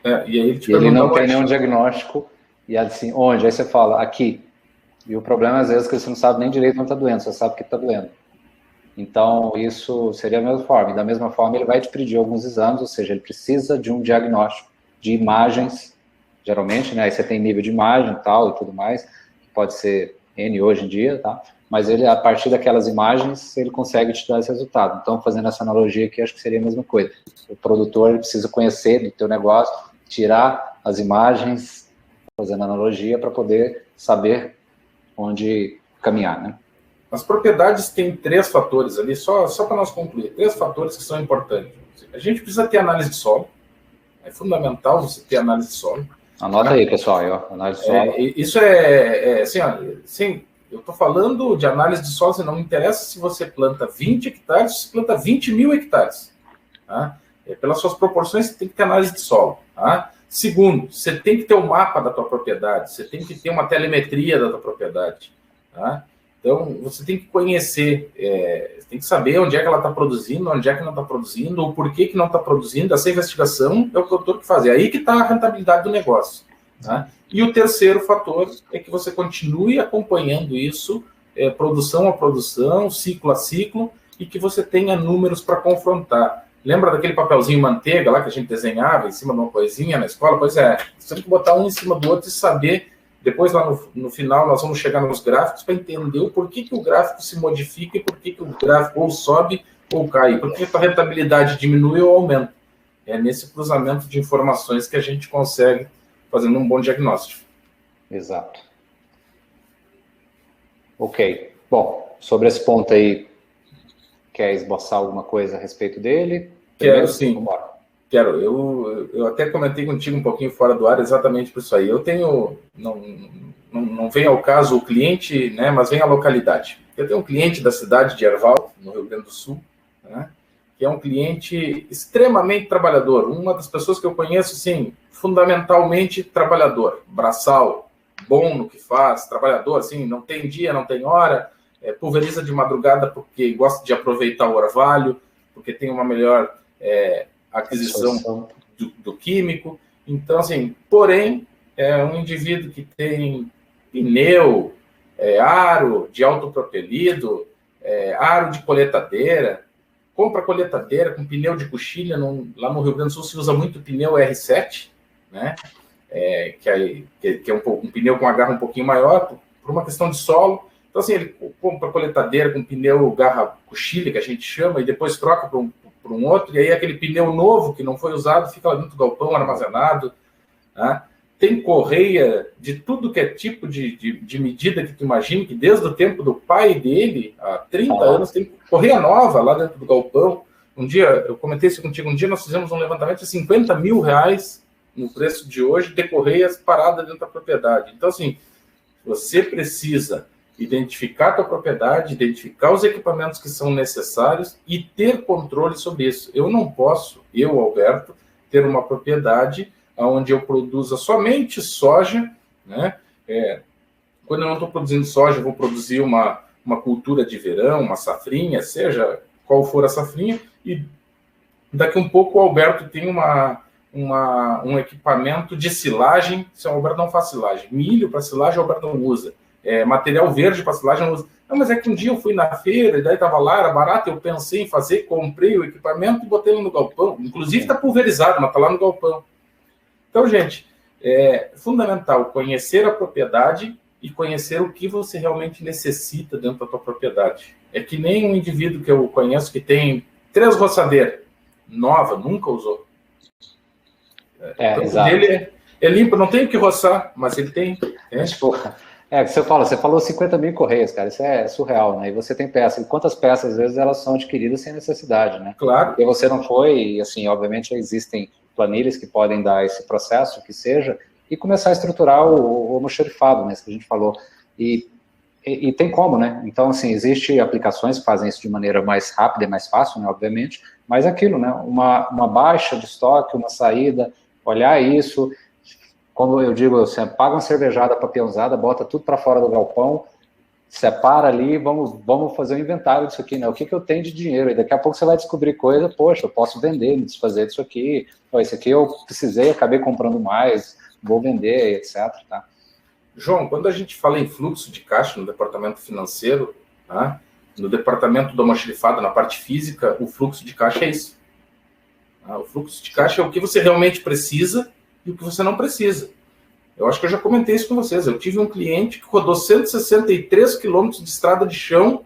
E aí ele não tem nenhum diagnóstico, e assim, onde? Aí você fala, aqui. E o problema, às vezes, é que você não sabe nem direito onde está doendo, você sabe que está doendo. Então, isso seria a mesma forma. E da mesma forma, ele vai te pedir alguns exames, ou seja, ele precisa de um diagnóstico de imagens, geralmente, né? Aí você tem nível de imagem e tal, e tudo mais, pode ser N hoje em dia, tá? Mas ele, a partir daquelas imagens, ele consegue te dar esse resultado. Então, fazendo essa analogia aqui, acho que seria a mesma coisa. O produtor ele precisa conhecer do teu negócio, tirar as imagens, fazendo analogia, para poder saber onde caminhar, né? As propriedades têm 3 fatores ali, só para nós concluir, 3 fatores que são importantes. A gente precisa ter análise de solo, é fundamental você ter análise de solo. Anota aí, pessoal, análise de solo. Isso assim, eu estou falando de análise de solo, não me interessa se você planta 20 hectares, se você planta 20 mil hectares. Tá? Pelas suas proporções, você tem que ter análise de solo. Tá? Segundo, você tem que ter um mapa da tua propriedade, você tem que ter uma telemetria da tua propriedade. Tá? Então, você tem que conhecer, você tem que saber onde é que ela está produzindo, onde é que não está produzindo, ou por que não está produzindo. Essa investigação é o produtor que faz. É aí que está a rentabilidade do negócio. Tá? E o terceiro fator é que você continue acompanhando isso, produção a produção, ciclo a ciclo, e que você tenha números para confrontar. Lembra daquele papelzinho manteiga lá que a gente desenhava em cima de uma coisinha na escola? Pois é, você tem que botar um em cima do outro e saber. Depois, lá no final, nós vamos chegar nos gráficos para entender o porquê que o gráfico se modifica e por que o gráfico ou sobe ou cai, por que a rentabilidade diminui ou aumenta. É nesse cruzamento de informações que a gente consegue fazendo um bom diagnóstico. Exato. Ok. Bom, sobre esse ponto aí, quer esboçar alguma coisa a respeito dele? Quero, sim. Vambora. Quero. Eu até comentei contigo um pouquinho fora do ar exatamente por isso aí. Eu tenho, não vem ao caso o cliente, né, mas vem a localidade. Eu tenho um cliente da cidade de Erval, no Rio Grande do Sul, né, que é um cliente extremamente trabalhador. Uma das pessoas que eu conheço, sim, fundamentalmente trabalhador, braçal, bom no que faz, trabalhador, assim, não tem dia, não tem hora, pulveriza de madrugada porque gosta de aproveitar o orvalho, porque tem uma melhor aquisição do químico. Então, assim, porém, é um indivíduo que tem pneu, aro de autopropelido, aro de coletadeira, compra coletadeira com pneu de coxilha. Lá no Rio Grande do Sul se usa muito pneu R7, né? Que é um pneu com uma garra um pouquinho maior, por uma questão de solo. Então, assim, ele compra coletadeira com pneu garra coxilha, que a gente chama, e depois troca para um outro, e aí aquele pneu novo que não foi usado fica lá dentro do galpão armazenado. Né? Tem correia de tudo que é tipo de medida que tu imagina, que desde o tempo do pai dele, há 30 anos, tem correia nova lá dentro do galpão. Um dia, eu comentei isso contigo, um dia nós fizemos um levantamento de 50 mil reais no preço de hoje de correias paradas dentro da propriedade. Então, assim, você precisa identificar a tua propriedade, identificar os equipamentos que são necessários e ter controle sobre isso. Eu não posso, Alberto, ter uma propriedade onde eu produza somente soja, né? Quando eu não estou produzindo soja, eu vou produzir uma cultura de verão, uma safrinha, seja qual for a safrinha, e daqui um pouco o Alberto tem um equipamento de silagem. Se o Alberto não faz silagem, milho para silagem o Alberto não usa, material verde para silagem não usa. Não, mas é que um dia eu fui na feira, e daí estava lá, era barato, eu pensei em fazer, comprei o equipamento e botei no galpão. Inclusive está pulverizado, mas está lá no galpão. Então, gente, é fundamental conhecer a propriedade e conhecer o que você realmente necessita dentro da tua propriedade. É que nem um indivíduo que eu conheço que tem 3 roçadeiras, nova, nunca usou. Exato. Dele é limpo, não tem o que roçar, mas ele tem. Você falou 50 mil correias, cara, isso é surreal, né? E você tem peças, e quantas peças, às vezes, elas são adquiridas sem necessidade, né? Claro. Porque você não foi, e assim, obviamente, existem planilhas que podem dar esse processo, que seja, e começar a estruturar o almoxarifado, né, que a gente falou. E tem como, né? Então, assim, existem aplicações que fazem isso de maneira mais rápida e mais fácil, né, obviamente, mas aquilo, né, uma baixa de estoque, uma saída, olhar isso, como eu digo, você paga uma cervejada para peãozada, bota tudo para fora do galpão, separa ali, vamos fazer um inventário disso aqui, né? O que eu tenho de dinheiro? E daqui a pouco você vai descobrir coisa, poxa, eu posso vender, me desfazer disso aqui, esse aqui eu precisei, acabei comprando mais, vou vender, etc. Tá? João, quando a gente fala em fluxo de caixa no departamento financeiro, tá? No departamento do almoxarifado, na parte física, o fluxo de caixa é isso. Tá? O fluxo de caixa é o que você realmente precisa e o que você não precisa. Eu acho que eu já comentei isso com vocês. Eu tive um cliente que rodou 163 quilômetros de estrada de chão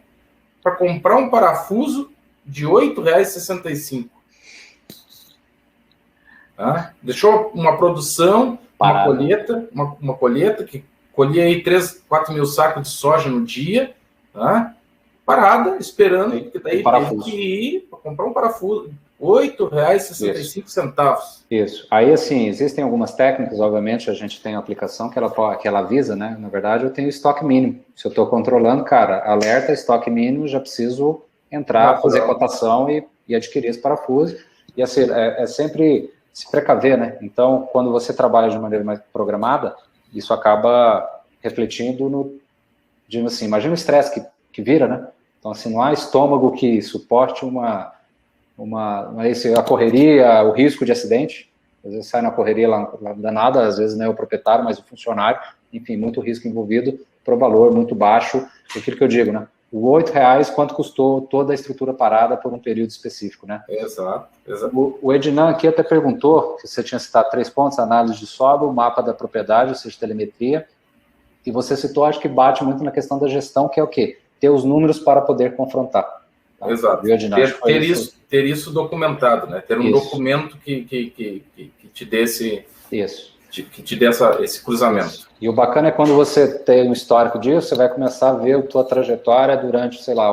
para comprar um parafuso de R$ 8,65. Tá? Deixou uma produção, uma colheita que colhia aí 3, 4 mil sacos de soja no dia, tá? Parada, esperando, porque daí teve que ir para comprar um parafuso. R$ 8,65. Isso. Aí, assim, existem algumas técnicas, obviamente, a gente tem a aplicação que ela avisa, né? Na verdade, eu tenho estoque mínimo. Se eu estou controlando, cara, alerta, estoque mínimo, já preciso entrar, fazer cotação e adquirir esse parafuso. E, assim, é sempre se precaver, né? Então, quando você trabalha de maneira mais programada, isso acaba refletindo no, assim, imagina o estresse que vira, né? Então, assim, não há estômago que suporte a correria, o risco de acidente. Às vezes sai na correria lá danada, às vezes não é o proprietário, mas o funcionário. Enfim, muito risco envolvido, pro valor muito baixo. Aquilo que eu digo, né? O R$ 8,00, quanto custou toda a estrutura parada por um período específico, né? Exato. O Ednan aqui até perguntou, que você tinha citado 3 pontos, análise de solo, mapa da propriedade, ou seja, telemetria, e você citou, acho que bate muito na questão da gestão, que é o quê? Ter os números para poder confrontar. Tá? Exato. Ter isso documentado, né? Ter um documento que te dê esse... Isso. Que te dê esse cruzamento. E o bacana é quando você tem um histórico disso, você vai começar a ver a tua trajetória durante, sei lá,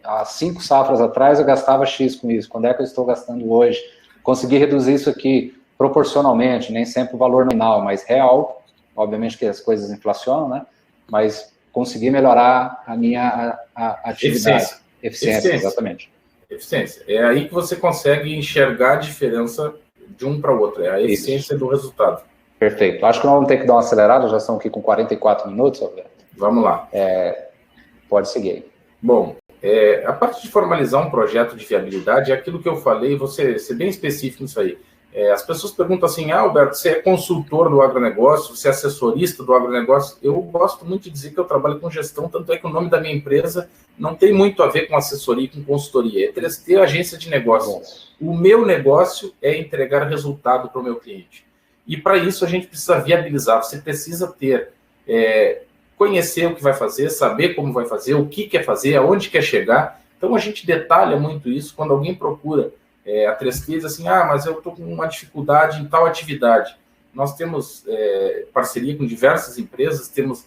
há 5 safras atrás eu gastava X com isso, quando é que eu estou gastando hoje? Consegui reduzir isso aqui proporcionalmente, nem sempre o valor nominal, mas real, obviamente que as coisas inflacionam, né? Mas consegui melhorar a minha atividade. Eficiência, exatamente. Eficiência. É aí que você consegue enxergar a diferença de um para o outro, é a eficiência do resultado. Perfeito. Acho que nós vamos ter que dar uma acelerada, já estamos aqui com 44 minutos, Alberto. Vamos lá. Pode seguir aí. Bom, a parte de formalizar um projeto de viabilidade é aquilo que eu falei, você ser bem específico nisso aí. As pessoas perguntam assim, Alberto, você é consultor do agronegócio, você é assessorista do agronegócio? Eu gosto muito de dizer que eu trabalho com gestão, tanto é que o nome da minha empresa não tem muito a ver com assessoria e com consultoria, é 3T agência de negócio. O meu negócio é entregar resultado para o meu cliente. E para isso a gente precisa viabilizar, você precisa ter, conhecer o que vai fazer, saber como vai fazer, o que quer fazer, aonde quer chegar. Então a gente detalha muito isso quando alguém procura a 3T diz assim, mas eu estou com uma dificuldade em tal atividade. Nós temos parceria com diversas empresas, temos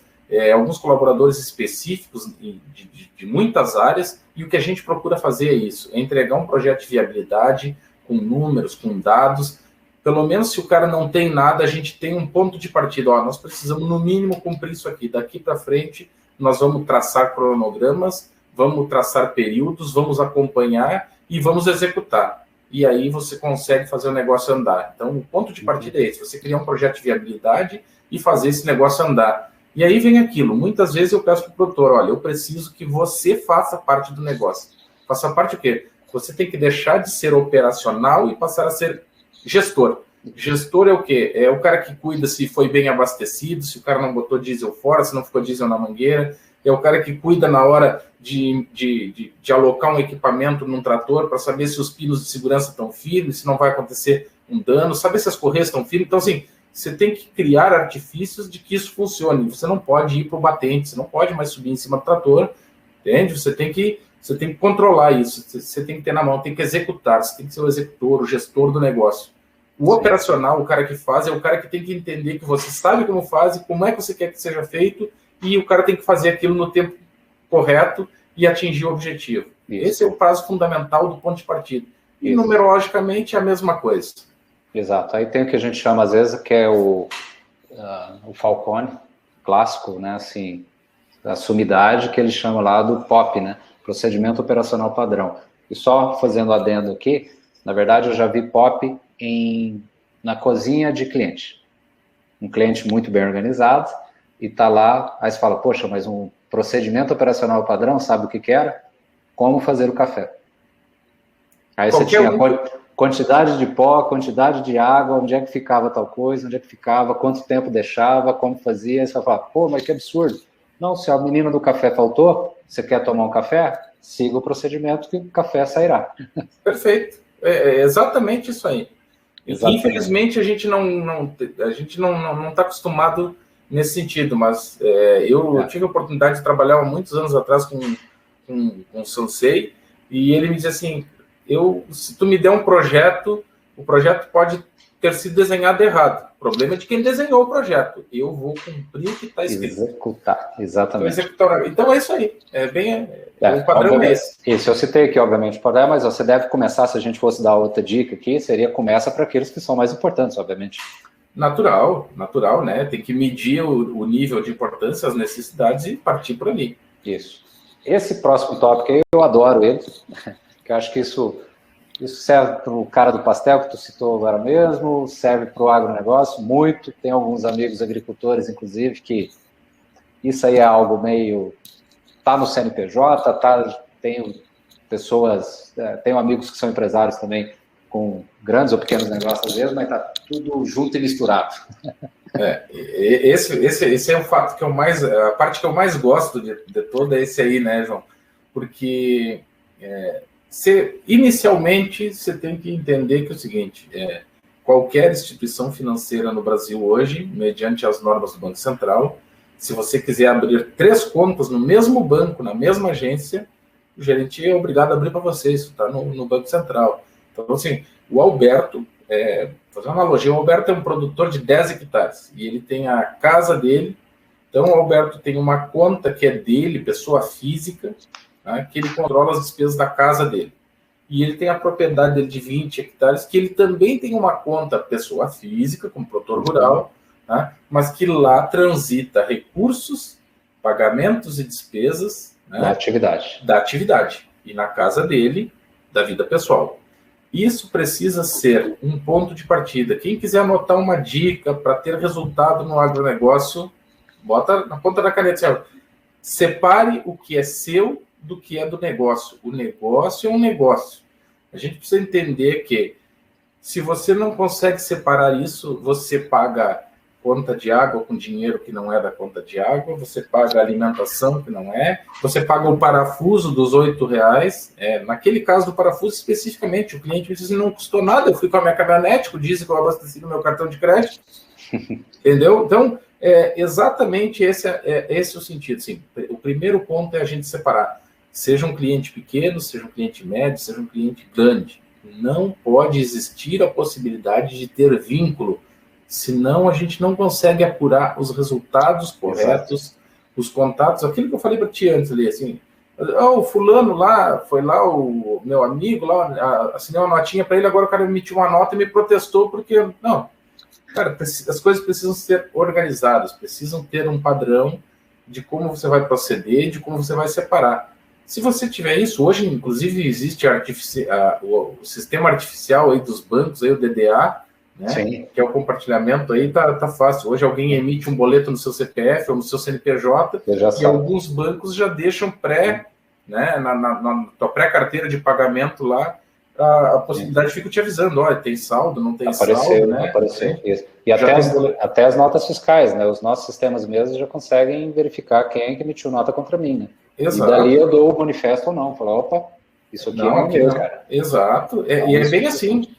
alguns colaboradores específicos de muitas áreas, e o que a gente procura fazer é isso, é entregar um projeto de viabilidade com números, com dados. Pelo menos se o cara não tem nada, a gente tem um ponto de partida. Nós precisamos, no mínimo, cumprir isso aqui. Daqui para frente, nós vamos traçar cronogramas, vamos traçar períodos, vamos acompanhar e vamos executar. E aí você consegue fazer o negócio andar. Então, o ponto de partida é esse, você criar um projeto de viabilidade e fazer esse negócio andar. E aí vem aquilo, muitas vezes eu peço para o produtor, olha, eu preciso que você faça parte do negócio. Faça parte o quê? Você tem que deixar de ser operacional e passar a ser gestor. Gestor é o quê? É o cara que cuida se foi bem abastecido, se o cara não botou diesel fora, se não ficou diesel na mangueira. É o cara que cuida na hora de alocar um equipamento num trator para saber se os pinos de segurança estão firmes, se não vai acontecer um dano, saber se as correias estão firmes. Então, assim, você tem que criar artifícios de que isso funcione. Você não pode ir para o batente, você não pode mais subir em cima do trator, entende? Você tem que controlar isso, você tem que ter na mão, tem que executar, você tem que ser o executor, o gestor do negócio. O operacional, o cara que faz, é o cara que tem que entender que você sabe como faz e como é que você quer que seja feito, e o cara tem que fazer aquilo no tempo correto e atingir o objetivo. Isso. Esse é o prazo fundamental do ponto de partida. E isso, numerologicamente é a mesma coisa. Exato. Aí tem o que a gente chama, às vezes, que é o Falcone, clássico, né, assim, a sumidade, que ele chama lá do POP, né, Procedimento Operacional Padrão. E só fazendo adendo aqui, na verdade, eu já vi POP na cozinha de cliente. Um cliente muito bem organizado, e está lá, aí você fala, poxa, mas um procedimento operacional padrão, sabe o que era? Como fazer o café. Aí você tinha quantidade de pó, quantidade de água, onde é que ficava tal coisa, onde é que ficava, quanto tempo deixava, como fazia, aí você vai falar, pô, mas que absurdo. Não, se a menina do café faltou, você quer tomar um café? Siga o procedimento que o café sairá. Perfeito. É exatamente isso aí. Exatamente. Infelizmente, a gente não está acostumado nesse sentido, mas eu tive a oportunidade de trabalhar há muitos anos atrás com o Sensei, e ele me dizia assim, se tu me der um projeto, o projeto pode ter sido desenhado errado. O problema é de quem desenhou o projeto. Eu vou cumprir o que está escrito. Executar, exatamente. Então é isso aí. O padrão é esse. Isso, eu citei aqui, obviamente, o padrão, mas você deve começar, se a gente fosse dar outra dica aqui, começa para aqueles que são mais importantes, obviamente. Natural, né? Tem que medir o nível de importância, as necessidades e partir por ali. Isso. Esse próximo tópico aí, eu adoro ele, que eu acho que isso serve para o cara do pastel que tu citou agora mesmo, serve para o agronegócio muito. Tem alguns amigos agricultores, inclusive, que isso aí é algo meio... Tá no CNPJ, tenho pessoas... tenho amigos que são empresários também, com grandes ou pequenos negócios às vezes, mas tá tudo junto e misturado. Esse é o fato que eu mais... A parte que eu mais gosto de toda é esse aí, né, João? Porque... inicialmente, você tem que entender que é o seguinte, qualquer instituição financeira no Brasil hoje, mediante as normas do Banco Central, se você quiser abrir 3 contas no mesmo banco, na mesma agência, o gerente é obrigado a abrir para você, isso está no Banco Central. Então, assim, o Alberto, fazer uma analogia, o Alberto é um produtor de 10 hectares, e ele tem a casa dele, então o Alberto tem uma conta que é dele, pessoa física, que ele controla as despesas da casa dele. E ele tem a propriedade dele de 20 hectares, que ele também tem uma conta pessoa física, como produtor rural, mas que lá transita recursos, pagamentos e despesas da atividade. E na casa dele, da vida pessoal. Isso precisa ser um ponto de partida. Quem quiser anotar uma dica para ter resultado no agronegócio, bota na ponta da caneta. Separe o que é seu do que é do negócio. O negócio é um negócio. A gente precisa entender que se você não consegue separar isso, você paga conta de água com dinheiro que não é da conta de água, você paga alimentação que não é, você paga o parafuso dos R$8. Naquele caso do parafuso especificamente, o cliente me disse, não custou nada, eu fui com a minha caminhonete, com o diesel que eu abasteci no meu cartão de crédito. Entendeu? Então, exatamente esse é o sentido. Assim, o primeiro ponto é a gente separar. Seja um cliente pequeno, seja um cliente médio, seja um cliente grande. Não pode existir a possibilidade de ter vínculo, senão a gente não consegue apurar os resultados corretos, exato, os contatos, aquilo que eu falei para ti antes ali, assim, o fulano lá, foi lá o meu amigo, lá, assinei uma notinha para ele, agora o cara emitiu uma nota e me protestou, porque, não, cara, as coisas precisam ser organizadas, precisam ter um padrão, de como você vai proceder, de como você vai separar. Se você tiver isso, hoje, inclusive, existe o sistema artificial aí dos bancos, aí, o DDA, né? Sim. Que é o compartilhamento aí, tá fácil. Hoje alguém emite um boleto no seu CPF ou no seu CNPJ e alguns bancos já deixam né, na tua pré-carteira de pagamento lá, a possibilidade fica te avisando, olha, tem saldo, não tem saldo, né? Apareceu, isso. E até as notas fiscais, né? Os nossos sistemas mesmo já conseguem verificar quem é que emitiu nota contra mim, né? Exato. E dali eu dou o manifesto ou não. Falar, opa, isso aqui não é meu, cara. Exato. E é bem assim.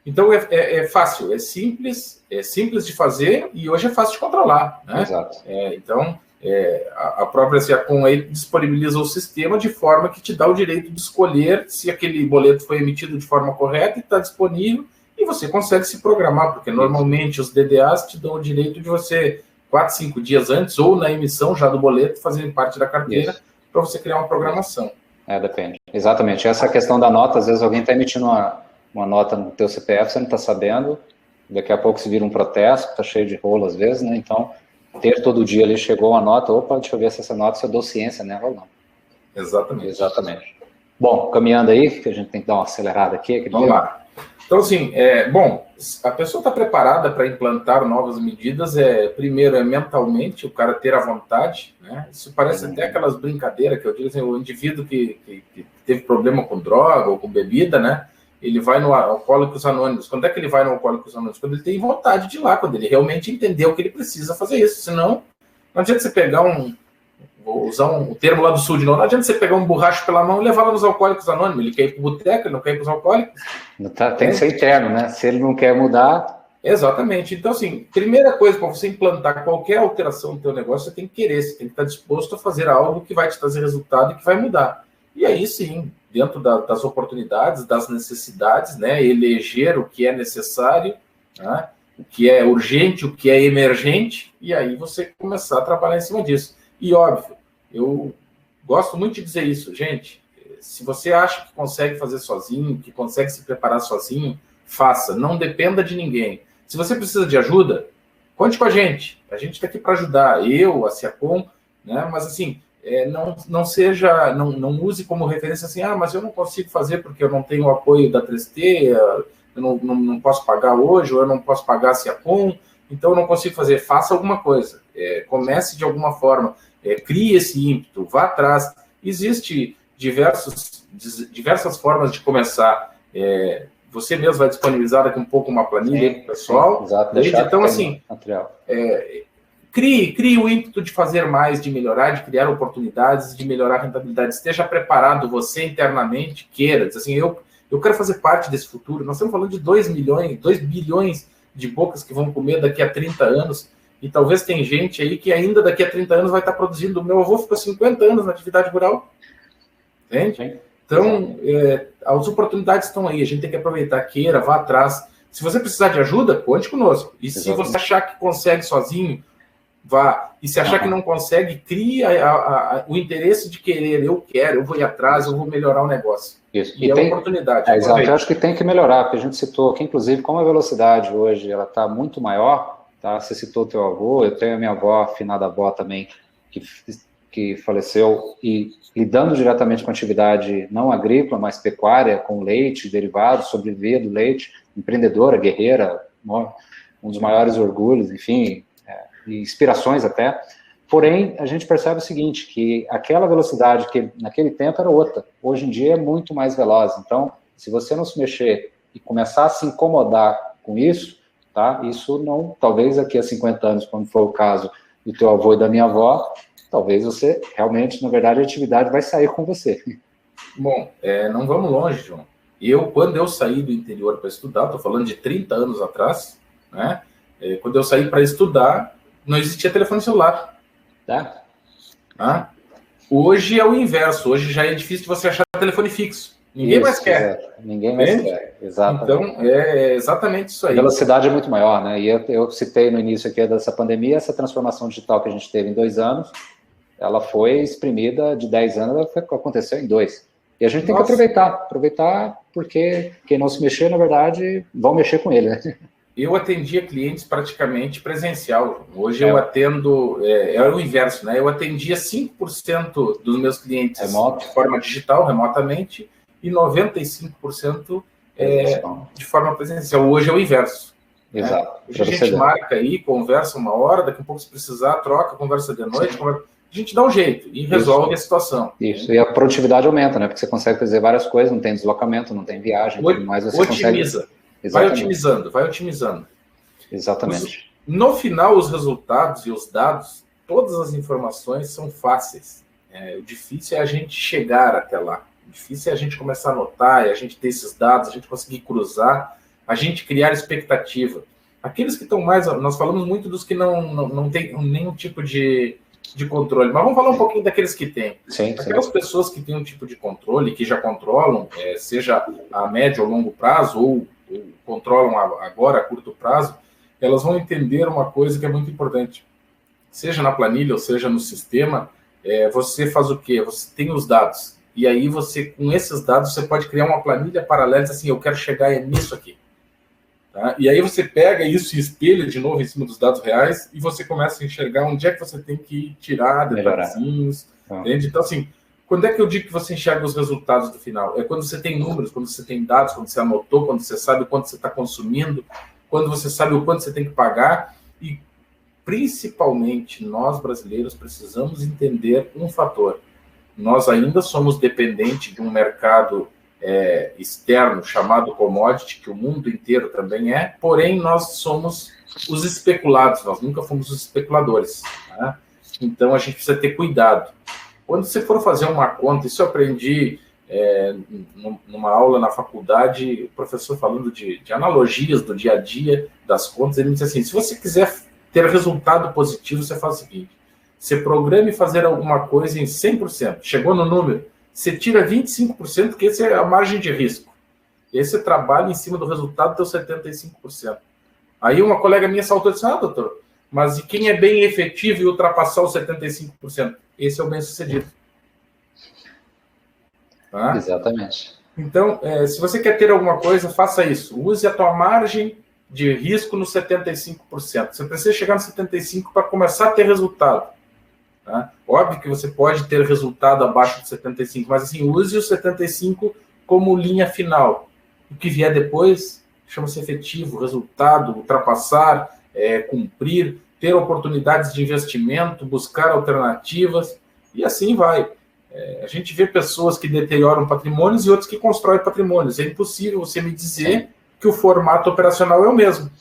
Então é fácil, é simples de fazer e hoje é fácil de controlar, né? Exato. Então, a própria Seacom aí disponibiliza o sistema de forma que te dá o direito de escolher se aquele boleto foi emitido de forma correta e está disponível, e você consegue se programar, porque normalmente os DDAs te dão o direito de você, 4, 5 dias antes, ou na emissão já do boleto, fazerem parte da carteira, para você criar uma programação. Depende. Exatamente. Essa questão da nota, às vezes alguém está emitindo uma nota no teu CPF, você não está sabendo, daqui a pouco se vira um protesto, está cheio de rolo às vezes, né? Então, ter todo dia ali, chegou uma nota, opa, deixa eu ver se essa nota, se eu dou ciência nela ou não. Exatamente. Bom, caminhando aí, que a gente tem que dar uma acelerada aqui. Vamos lá. Então, assim, a pessoa está preparada para implantar novas medidas, primeiro mentalmente, o cara ter a vontade, né? Isso parece até aquelas brincadeiras que eu digo assim, o indivíduo que teve problema com droga ou com bebida, né? Ele vai no Alcoólicos Anônimos. Quando é que ele vai no Alcoólicos Anônimos? Quando ele tem vontade de ir lá, quando ele realmente entendeu que ele precisa fazer isso. Senão, não adianta você pegar vou usar o termo lá do sul de novo, não adianta você pegar um borracho pela mão e levar lá nos Alcoólicos Anônimos. Ele quer ir para o boteco, ele não quer ir para os alcoólicos. Tem que ser interno, né? Se ele não quer mudar... Exatamente. Então, assim, primeira coisa, para você implantar qualquer alteração no teu negócio, você tem que querer, você tem que estar disposto a fazer algo que vai te trazer resultado e que vai mudar. E aí, sim, dentro das oportunidades, das necessidades, né, eleger o que é necessário, né, o que é urgente, o que é emergente, e aí você começar a trabalhar em cima disso. E, óbvio, eu gosto muito de dizer isso, gente, se você acha que consegue fazer sozinho, que consegue se preparar sozinho, faça, não dependa de ninguém. Se você precisa de ajuda, conte com a gente está aqui para ajudar, eu, a Seacom, né, mas assim... não use como referência assim, mas eu não consigo fazer porque eu não tenho o apoio da 3T, eu não posso pagar hoje, ou eu não posso pagar a Seacom, então eu não consigo fazer. Faça alguma coisa, comece de alguma forma, crie esse ímpeto, vá atrás. Existe diversas formas de começar. Você mesmo vai disponibilizar daqui um pouco uma planilha para o pessoal. Exato, então, assim, Crie o ímpeto de fazer mais, de melhorar, de criar oportunidades, de melhorar a rentabilidade. Esteja preparado você internamente, queira. Diz assim, eu quero fazer parte desse futuro. Nós estamos falando de 2 bilhões de bocas que vão comer daqui a 30 anos. E talvez tem gente aí que ainda daqui a 30 anos vai estar produzindo. O meu avô ficou 50 anos na atividade rural. Entende? Então, as oportunidades estão aí. A gente tem que aproveitar, queira, vá atrás. Se você precisar de ajuda, conte conosco. E se você achar que consegue sozinho, vá. E se achar que não consegue, cria o interesse de querer. Eu quero, eu vou ir atrás, eu vou melhorar o negócio. Isso. E é uma oportunidade. Exato. Eu acho que tem que melhorar, porque a gente citou aqui, inclusive, como a velocidade hoje ela está muito maior, tá? Você citou o teu avô, eu tenho a minha avó, a finada avó também, que faleceu, e lidando diretamente com atividade não agrícola, mas pecuária, com leite, derivados, sobreviver do leite, empreendedora, guerreira, um dos maiores orgulhos, enfim, e inspirações até. Porém, a gente percebe o seguinte, que aquela velocidade que naquele tempo era outra, hoje em dia é muito mais veloz. Então, se você não se mexer e começar a se incomodar com isso, tá? Isso não, talvez daqui a 50 anos, quando for o caso do teu avô e da minha avó, talvez você realmente, na verdade, a atividade vai sair com você. Bom, não vamos longe, João. Quando eu saí do interior para estudar, estou falando de 30 anos atrás, né? Quando eu saí para estudar, não existia telefone celular. Tá? Hoje é o inverso. Hoje já é difícil de você achar telefone fixo. Ninguém mais quer. Ninguém mais quer, exatamente. Então, é exatamente isso aí. A velocidade é muito maior, né? E eu citei no início aqui dessa pandemia, essa transformação digital que a gente teve em 2 anos, ela foi exprimida de 10 anos, ela aconteceu em 2. E a gente tem que aproveitar porque quem não se mexer, na verdade, vão mexer com ele, né? eu atendia clientes praticamente presencial. Hoje eu atendo, é o inverso, né? Eu atendia 5% dos meus clientes de forma digital, remotamente, e 95% de forma presencial. Hoje é o inverso. Exato. Né? Hoje a gente marca aí, conversa 1 hora, daqui a pouco se precisar, troca, conversa de noite, a gente dá um jeito e resolve a situação. Isso, e a produtividade aumenta, né? Porque você consegue fazer várias coisas, não tem deslocamento, não tem viagem, tudo mais, você otimiza. Consegue... Vai otimizando. Exatamente. No final, os resultados e os dados, todas as informações são fáceis. O difícil é a gente chegar até lá. O difícil é a gente começar a anotar, é a gente ter esses dados, a gente conseguir cruzar, a gente criar expectativa. Aqueles que estão mais... Nós falamos muito dos que não têm nenhum tipo de controle, mas vamos falar um pouquinho daqueles que têm. Aquelas pessoas que têm um tipo de controle, que já controlam, seja a médio ou longo prazo, ou controlam agora a curto prazo, elas vão entender uma coisa que é muito importante. Seja na planilha ou seja no sistema, você faz o quê? Você tem os dados. E aí você, com esses dados, você pode criar uma planilha paralela e dizer assim, eu quero chegar nisso aqui. Tá? E aí você pega isso e espelha de novo em cima dos dados reais e você começa a enxergar onde é que você tem que tirar detalhezinhos. Entende? Então, assim, quando é que eu digo que você enxerga os resultados do final? É quando você tem números, quando você tem dados, quando você anotou, quando você sabe o quanto você está consumindo, quando você sabe o quanto você tem que pagar. E, principalmente, nós brasileiros precisamos entender um fator. Nós ainda somos dependentes de um mercado externo chamado commodity, que o mundo inteiro também porém nós somos os especulados, nós nunca fomos os especuladores. Tá? Então, a gente precisa ter cuidado. Quando você for fazer uma conta, isso eu aprendi numa aula na faculdade, o professor falando de analogias do dia a dia das contas, ele me disse assim, se você quiser ter resultado positivo, você faz o seguinte, você programe fazer alguma coisa em 100%, chegou no número, você tira 25%, que esse é a margem de risco. E aí você trabalha em cima do resultado, deu 75%. Aí uma colega minha saltou e disse, doutor, mas e quem é bem efetivo e ultrapassar os 75%? Esse é o bem-sucedido. Tá? Exatamente. Então, se você quer ter alguma coisa, faça isso. Use a tua margem de risco no 75%. Você precisa chegar no 75% para começar a ter resultado. Tá? Óbvio que você pode ter resultado abaixo de 75%, mas assim, use o 75% como linha final. O que vier depois chama-se efetivo, resultado, ultrapassar, cumprir, ter oportunidades de investimento, buscar alternativas, e assim vai. A gente vê pessoas que deterioram patrimônios e outros que constroem patrimônios. É impossível você me dizer que o formato operacional é o mesmo.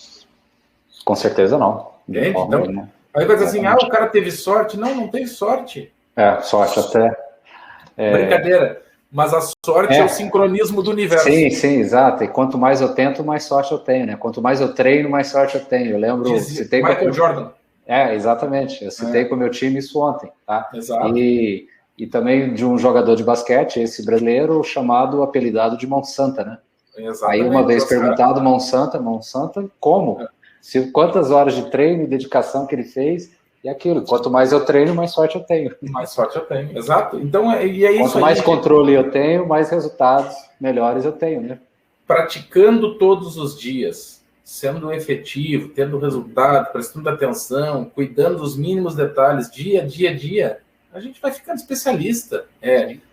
Com certeza não. Entende? Então, aí vai dizer assim, o cara teve sorte. Não teve sorte. Sorte até. Brincadeira. Mas a sorte é o sincronismo do universo. Sim, exato. E quanto mais eu tento, mais sorte eu tenho, né? Quanto mais eu treino, mais sorte eu tenho. Eu lembro... Michael Jordan. Exatamente. Eu citei com o meu time isso ontem, tá? Exato. E também de um jogador de basquete, esse brasileiro, apelidado de Mão Santa, né? Exatamente. Aí uma vez perguntado, Mão Santa, como? Quantas horas de treino e dedicação que ele fez, e aquilo. Quanto mais eu treino, mais sorte eu tenho. Mais sorte eu tenho, exato. Então, e é isso. Quanto mais controle eu tenho, mais resultados melhores eu tenho, né? Praticando todos os dias, sendo efetivo, tendo resultado, prestando atenção, cuidando dos mínimos detalhes, dia a dia, a gente vai ficando especialista.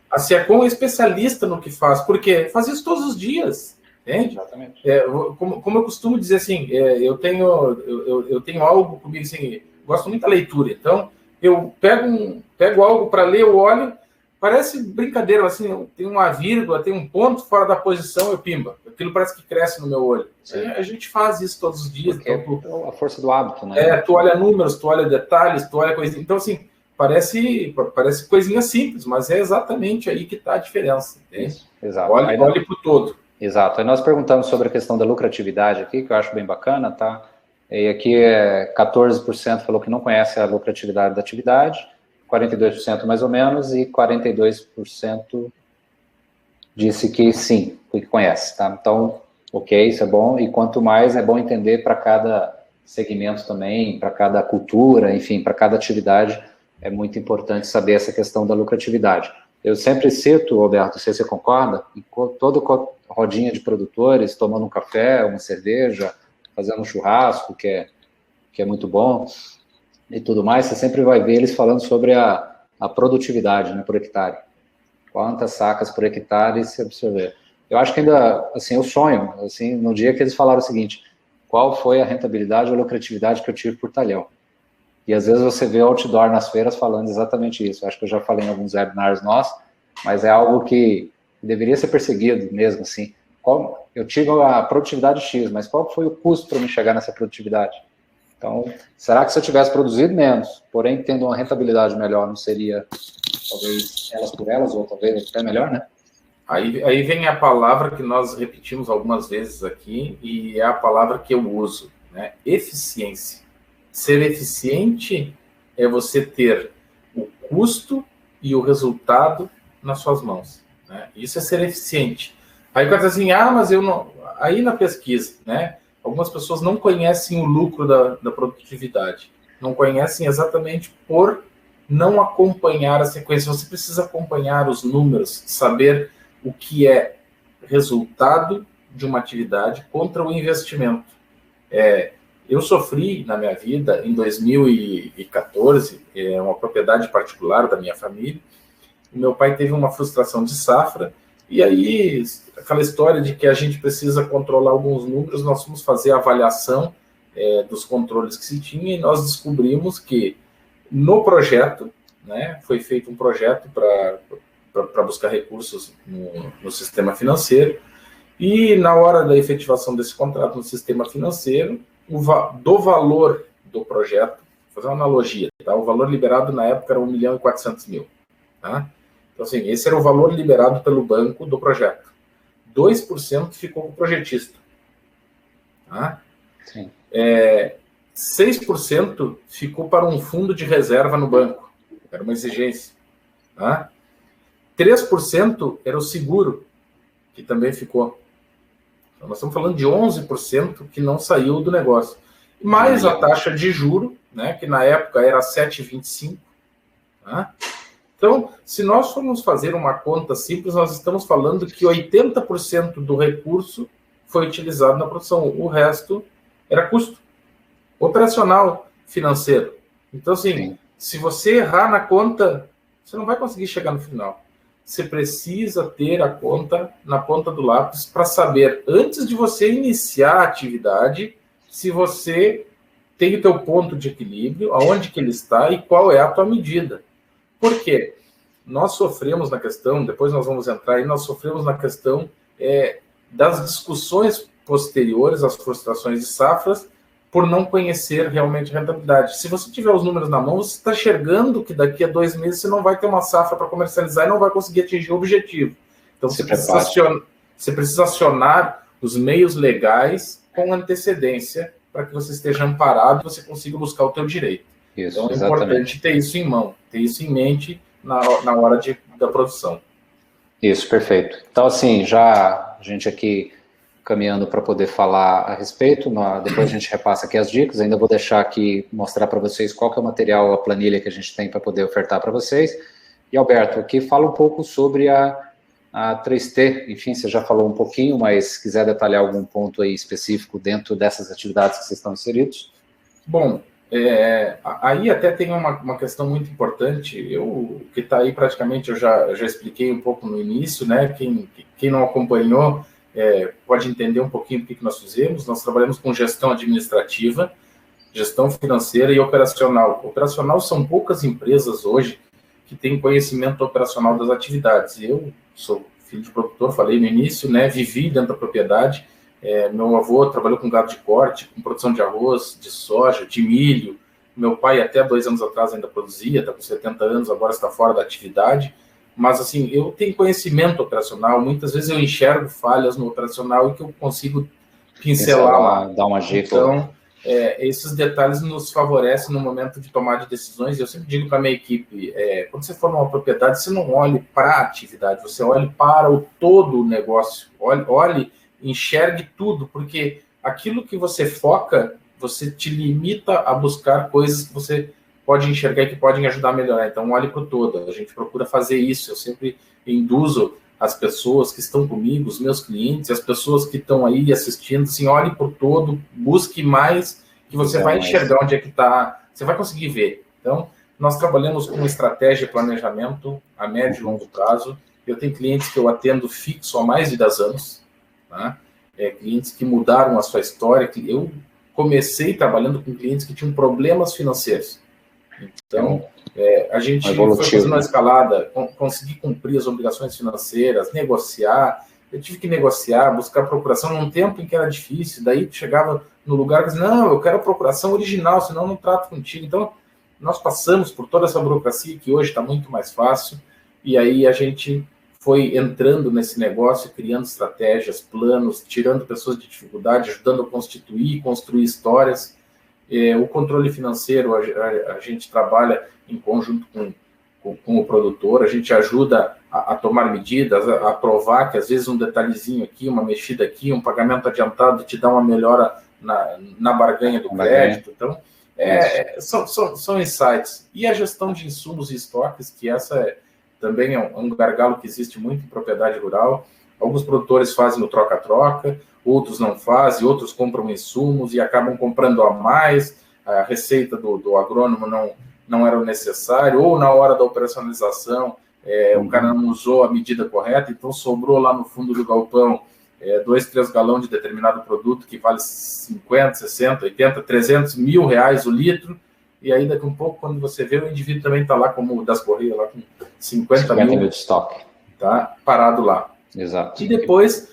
A Seacom é especialista no que faz, porque faz isso todos os dias, entende? Exatamente. Como eu costumo dizer assim, eu tenho algo comigo assim, gosto muito da leitura, então eu pego algo para ler, eu olho, parece brincadeira, assim, tem uma vírgula, tem um ponto fora da posição, eu pimba. Aquilo parece que cresce no meu olho. A gente faz isso todos os dias. Então, a força do hábito, né? Tu olha números, tu olha detalhes, tu olha coisinhas. Então, assim, parece coisinha simples, mas é exatamente aí que está a diferença. Isso, exato. Olhe para o todo. Exato. Aí nós perguntamos sobre a questão da lucratividade aqui, que eu acho bem bacana, tá? E aqui 14% falou que não conhece a lucratividade da atividade, 42% mais ou menos, e 42% disse que sim, que conhece, tá? Então, ok, isso é bom, e quanto mais é bom entender para cada segmento também, para cada cultura, enfim, para cada atividade, é muito importante saber essa questão da lucratividade. Eu sempre cito, Roberto, não sei se você concorda, toda rodinha de produtores, tomando um café, uma cerveja, fazendo um churrasco, que é muito bom, e tudo mais, você sempre vai ver eles falando sobre a produtividade, né, por hectare. Quantas sacas por hectare se absorver. Eu acho que ainda, assim, eu sonho, assim, no dia que eles falaram o seguinte, qual foi a rentabilidade ou lucratividade que eu tive por talhão? E às vezes você vê outdoor nas feiras falando exatamente isso. Eu acho que eu já falei em alguns webinars nossos, mas é algo que deveria ser perseguido mesmo, assim. Eu tive a produtividade X, mas qual foi o custo para me chegar nessa produtividade? Então, será que se eu tivesse produzido menos, porém tendo uma rentabilidade melhor, não seria, talvez, elas por elas, ou talvez até melhor, né? Aí vem a palavra que nós repetimos algumas vezes aqui, e é a palavra que eu uso, né? Eficiência. Ser eficiente é você ter o custo e o resultado nas suas mãos, né? Isso é ser eficiente. Aí o cara diz assim, mas eu não... Aí na pesquisa, né? Algumas pessoas não conhecem o lucro da produtividade. Não conhecem exatamente por não acompanhar a sequência. Você precisa acompanhar os números, saber o que é resultado de uma atividade contra o investimento. Eu sofri na minha vida, em 2014, uma propriedade particular da minha família, e meu pai teve uma frustração de safra, e aí aquela história de que a gente precisa controlar alguns números, nós fomos fazer a avaliação dos controles que se tinha, e nós descobrimos que no projeto, né, foi feito um projeto para buscar recursos no sistema financeiro, e na hora da efetivação desse contrato no sistema financeiro, do valor do projeto, vou fazer uma analogia, tá? O valor liberado na época era 1.400.000, tá? Então, assim, esse era o valor liberado pelo banco do projeto. 2% ficou com o projetista. Tá? Sim. 6% ficou para um fundo de reserva no banco. Era uma exigência. Tá? 3% era o seguro, que também ficou. Então, nós estamos falando de 11% que não saiu do negócio. Mais a taxa de juro, né, que na época era 7,25%. Tá? Então, se nós formos fazer uma conta simples, nós estamos falando que 80% do recurso foi utilizado na produção. O resto era custo operacional financeiro. Então, assim, se você errar na conta, você não vai conseguir chegar no final. Você precisa ter a conta na ponta do lápis para saber, antes de você iniciar a atividade, se você tem o teu ponto de equilíbrio, aonde que ele está e qual é a tua medida. Por quê? Nós sofremos na questão, depois nós vamos entrar aí, nós sofremos na questão das discussões posteriores às frustrações de safras, por não conhecer realmente a rentabilidade. Se você tiver os números na mão, você está enxergando que daqui a 2 meses você não vai ter uma safra para comercializar e não vai conseguir atingir o objetivo. Então você precisa acionar os meios legais com antecedência para que você esteja amparado e você consiga buscar o teu direito. Isso, então é exatamente. Importante ter isso em mão, ter isso em mente na hora da produção. Isso, perfeito. Então, assim, já a gente aqui caminhando para poder falar a respeito, depois a gente repassa aqui as dicas, ainda vou deixar aqui, mostrar para vocês qual que é o material, a planilha que a gente tem para poder ofertar para vocês. E, Alberto, aqui fala um pouco sobre a 3T, enfim, você já falou um pouquinho, mas se quiser detalhar algum ponto aí específico dentro dessas atividades que vocês estão inseridos. Bom, aí até tem uma questão muito importante, que está aí praticamente, eu já expliquei um pouco no início, né? Quem não acompanhou pode entender um pouquinho do que nós fizemos. Nós trabalhamos com gestão administrativa, gestão financeira e operacional. Operacional são poucas empresas hoje que têm conhecimento operacional das atividades. Eu sou filho de produtor, falei no início, né? Vivi dentro da propriedade. Meu avô trabalhou com gado de corte, com produção de arroz, de soja, de milho. Meu pai até 2 anos atrás ainda produzia, está com 70 anos, agora está fora da atividade. Mas, assim, eu tenho conhecimento operacional, muitas vezes eu enxergo falhas no operacional e que eu consigo pincelar lá. Dar uma dica. Então, esses detalhes nos favorecem no momento de tomar de decisões. Eu sempre digo para a minha equipe, quando você for numa propriedade, você não olhe para a atividade, você olhe para o todo o negócio. Olhe, enxergue tudo, porque aquilo que você foca, você te limita a buscar coisas que você pode enxergar e que podem ajudar a melhorar. Então, olhe para o todo. A gente procura fazer isso. Eu sempre induzo as pessoas que estão comigo, os meus clientes, as pessoas que estão aí assistindo, assim, olhe por todo, busque mais, que você vai enxergar onde é que está, você vai conseguir ver. Então, nós trabalhamos com estratégia e planejamento a médio e longo prazo. Eu tenho clientes que eu atendo fixo há mais de 10 anos, tá? Clientes que mudaram a sua história. Eu comecei trabalhando com clientes que tinham problemas financeiros. Então, a gente foi fazendo uma escalada, conseguir cumprir as obrigações financeiras, negociar. Eu tive que negociar, buscar procuração num tempo em que era difícil. Daí chegava no lugar e dizia, não, eu quero a procuração original, senão eu não trato contigo. Então, nós passamos por toda essa burocracia que hoje está muito mais fácil. E aí a gente foi entrando nesse negócio, criando estratégias, planos, tirando pessoas de dificuldade, ajudando a constituir, construir histórias. O controle financeiro, a gente trabalha em conjunto com o produtor, a gente ajuda a tomar medidas, a provar que às vezes um detalhezinho aqui, uma mexida aqui, um pagamento adiantado te dá uma melhora na barganha do crédito. Então, são insights. E a gestão de insumos e estoques, que essa também é um gargalo que existe muito em propriedade rural. Alguns produtores fazem o troca-troca, outros não fazem, outros compram insumos e acabam comprando a mais. A receita do agrônomo não era o necessário, ou na hora da operacionalização o cara não usou a medida correta, então sobrou lá no fundo do galpão 2, 3 galões de determinado produto que vale 50, 60, 80, 300 mil reais o litro, e aí daqui um pouco, quando você vê, o indivíduo também está lá, como o das Correias, lá com 50 mil de estoque. Tá parado lá. Exato. E depois,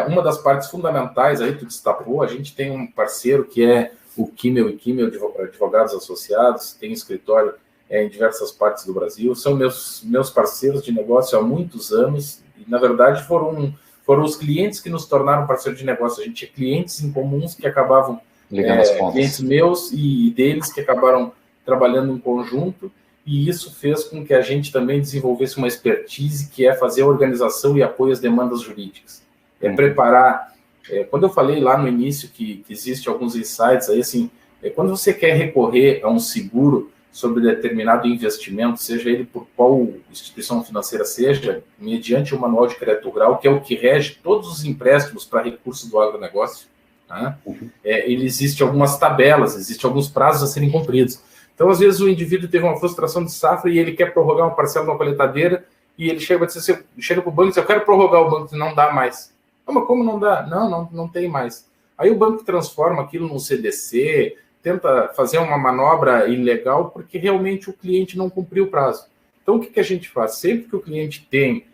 uma das partes fundamentais, aí tu destapou, a gente tem um parceiro que é o Kimmel e Kimmel, Advogados Associados, tem escritório em diversas partes do Brasil, são meus parceiros de negócio há muitos anos, e na verdade foram os clientes que nos tornaram parceiros de negócio. A gente tinha clientes em comuns que acabavam, clientes meus e deles que acabaram trabalhando em conjunto, e isso fez com que a gente também desenvolvesse uma expertise que é fazer a organização e apoio às demandas jurídicas. Preparar. Quando eu falei lá no início que existe alguns insights, aí assim, quando você quer recorrer a um seguro sobre determinado investimento, seja ele por qual instituição financeira seja, mediante o Manual de Crédito Rural, que é o que rege todos os empréstimos para recursos do agronegócio, tá? Ele existe algumas tabelas, existe alguns prazos a serem cumpridos. Então, às vezes, o indivíduo teve uma frustração de safra e ele quer prorrogar uma parcela de uma colheitadeira e ele chega para o banco e diz, eu quero prorrogar, o banco não dá mais. Mas como não dá? Não tem mais. Aí o banco transforma aquilo num CDC, tenta fazer uma manobra ilegal porque realmente o cliente não cumpriu o prazo. Então, o que a gente faz? Sempre que o cliente tem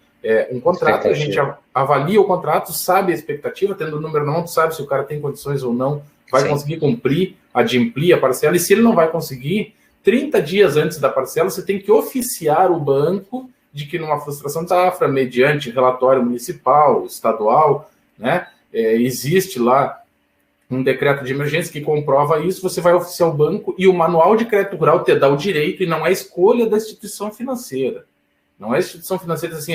um contrato, a gente avalia o contrato, sabe a expectativa, tendo o número na mão, sabe se o cara tem condições ou não, vai conseguir cumprir, adimplir a parcela, e se ele não vai conseguir, 30 dias antes da parcela, você tem que oficiar o banco de que numa frustração de safra, mediante relatório municipal, estadual, né, existe lá um decreto de emergência que comprova isso, você vai oficiar o banco e o Manual de Crédito Rural te dá o direito e não é escolha da instituição financeira. Não é a instituição financeira assim,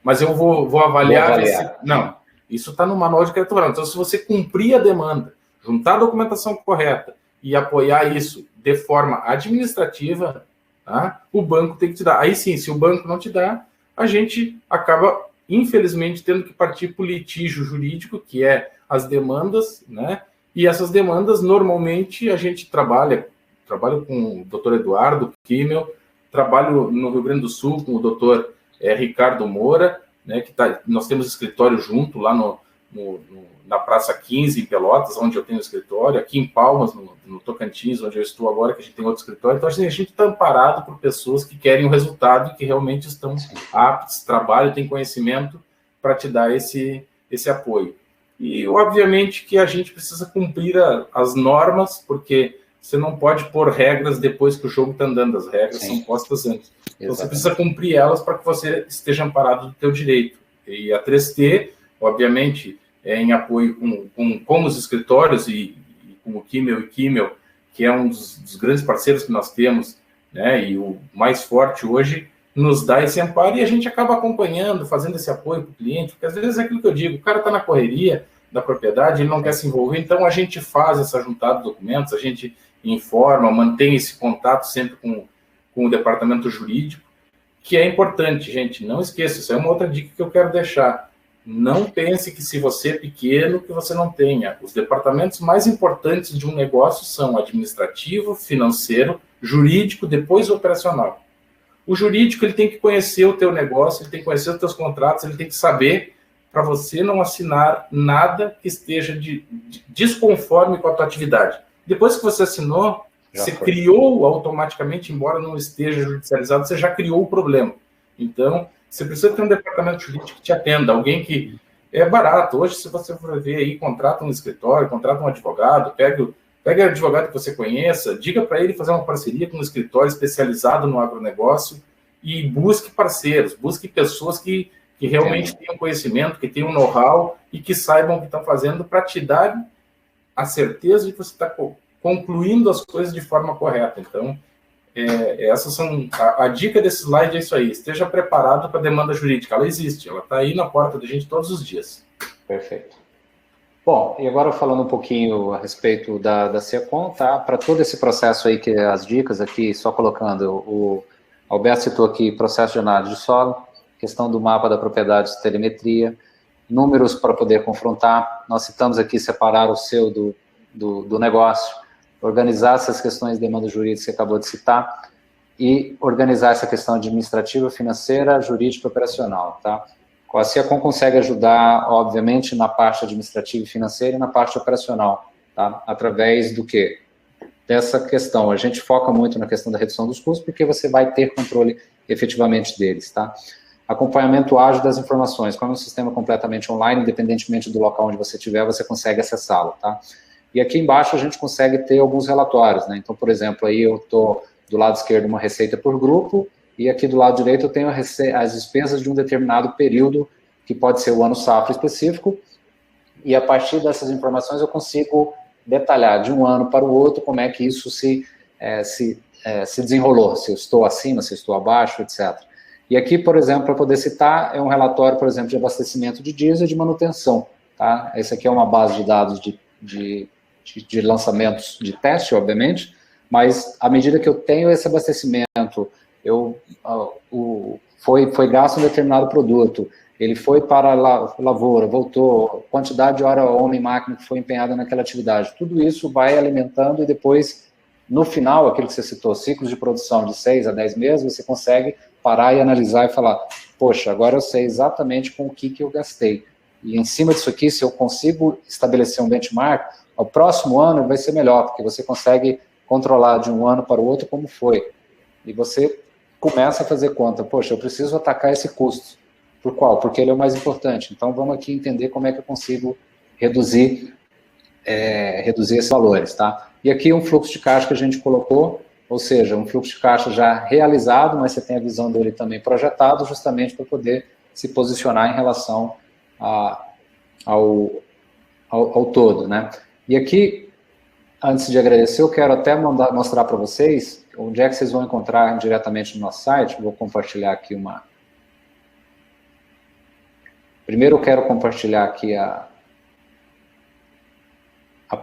mas eu vou avaliar. Não, isso está no Manual de Crédito Rural. Então, se você cumprir a demanda, juntar a documentação correta e apoiar isso de forma administrativa, tá, o banco tem que te dar. Aí sim, se o banco não te dá, a gente acaba, infelizmente, tendo que partir para o litígio jurídico, que é as demandas, né? E essas demandas, normalmente, a gente trabalho com o doutor Eduardo Kimmel, trabalho no Rio Grande do Sul com o doutor Ricardo Moura, né? Nós temos escritório junto lá na Praça 15, em Pelotas, onde eu tenho escritório, aqui em Palmas, no Tocantins, onde eu estou agora, que a gente tem outro escritório. Então, assim, a gente está amparado por pessoas que querem o resultado e que realmente estão aptos, trabalham, têm conhecimento para te dar esse apoio. E, obviamente, que a gente precisa cumprir as normas, porque você não pode pôr regras depois que o jogo está andando, as regras são postas antes. Então, você precisa cumprir elas para que você esteja amparado do teu direito. E a 3T, obviamente, em apoio com os escritórios e com o Kimmel e Kimmel, que é um dos grandes parceiros que nós temos, né, e o mais forte hoje, nos dá esse amparo e a gente acaba acompanhando, fazendo esse apoio para o cliente, porque às vezes é aquilo que eu digo, o cara está na correria da propriedade, ele não quer se envolver, então a gente faz essa juntada de documentos, a gente informa, mantém esse contato sempre com o departamento jurídico, que é importante, gente, não esqueça, isso é uma outra dica que eu quero deixar. Não pense que se você é pequeno, que você não tenha. Os departamentos mais importantes de um negócio são administrativo, financeiro, jurídico, depois operacional. O jurídico, ele tem que conhecer o teu negócio, ele tem que conhecer os teus contratos, ele tem que saber para você não assinar nada que esteja desconforme com a tua atividade. Depois que você assinou, você criou automaticamente, embora não esteja judicializado, você já criou o problema. Então, você precisa ter um departamento jurídico que te atenda, alguém que é barato. Hoje, se você for ver aí, contrata um escritório, contrata um advogado, pega o advogado que você conheça, diga para ele fazer uma parceria com um escritório especializado no agronegócio e busque parceiros, busque pessoas que realmente tenham conhecimento, que tenham know-how e que saibam o que estão fazendo para te dar a certeza de que você está concluindo as coisas de forma correta. Então, essas são a dica desse slide é isso aí. Esteja preparado para a demanda jurídica. Ela existe, ela está aí na porta da gente todos os dias. Perfeito. Bom, e agora falando um pouquinho a respeito da SEACOM, tá? Para todo esse processo aí, que as dicas aqui, só colocando, o Alberto citou aqui processo de análise de solo, questão do mapa da propriedade de telemetria, números para poder confrontar. Nós citamos aqui separar o seu do negócio, organizar essas questões de demanda jurídica que você acabou de citar e organizar essa questão administrativa, financeira, jurídica e operacional, tá? A SEACOM consegue ajudar, obviamente, na parte administrativa e financeira e na parte operacional, tá? Através do quê? Dessa questão. A gente foca muito na questão da redução dos custos, porque você vai ter controle efetivamente deles, tá? Acompanhamento ágil das informações. Como é um sistema completamente online, independentemente do local onde você estiver, você consegue acessá-lo, tá? E aqui embaixo a gente consegue ter alguns relatórios, né? Então, por exemplo, aí eu estou do lado esquerdo uma receita por grupo, e aqui do lado direito eu tenho as despesas de um determinado período, que pode ser o ano safra específico, e a partir dessas informações eu consigo detalhar de um ano para o outro como é que isso se desenrolou, se eu estou acima, se eu estou abaixo, etc. E aqui, por exemplo, para poder citar, é um relatório, por exemplo, de abastecimento de diesel e de manutenção, tá? Esse aqui é uma base de dados de lançamentos de teste, obviamente, mas à medida que eu tenho esse abastecimento, foi gasto um determinado produto, ele foi para a lavoura, voltou, quantidade de hora homem e máquina que foi empenhada naquela atividade, tudo isso vai alimentando e depois, no final, aquilo que você citou, ciclos de produção de 6 a 10 meses, você consegue parar e analisar e falar, poxa, agora eu sei exatamente com o que eu gastei. E em cima disso aqui, se eu consigo estabelecer um benchmark, o próximo ano vai ser melhor, porque você consegue controlar de um ano para o outro como foi. E você começa a fazer conta, poxa, eu preciso atacar esse custo. Por qual? Porque ele é o mais importante. Então, vamos aqui entender como é que eu consigo reduzir esses valores, tá? E aqui um fluxo de caixa que a gente colocou, ou seja, um fluxo de caixa já realizado, mas você tem a visão dele também projetado, justamente para poder se posicionar em relação ao todo, né? E aqui, antes de agradecer, eu quero até mostrar para vocês onde é que vocês vão encontrar diretamente no nosso site. Vou compartilhar aqui Primeiro eu quero compartilhar aqui a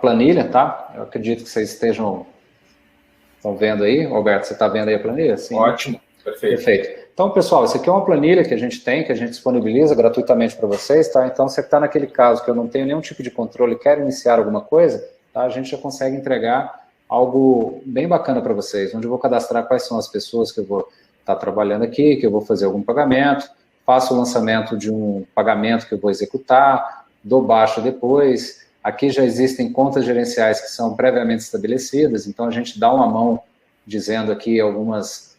planilha, tá? Eu acredito que vocês estão vendo aí. Roberto, você está vendo aí a planilha? Sim. Ótimo, perfeito. Perfeito. Então, pessoal, isso aqui é uma planilha que a gente disponibiliza gratuitamente para vocês, tá? Então, você está naquele caso que eu não tenho nenhum tipo de controle e quero iniciar alguma coisa, tá? A gente já consegue entregar algo bem bacana para vocês, onde eu vou cadastrar quais são as pessoas que eu vou estar trabalhando aqui, que eu vou fazer algum pagamento, faço o lançamento de um pagamento que eu vou executar, dou baixa depois. Aqui já existem contas gerenciais que são previamente estabelecidas, então a gente dá uma mão dizendo aqui algumas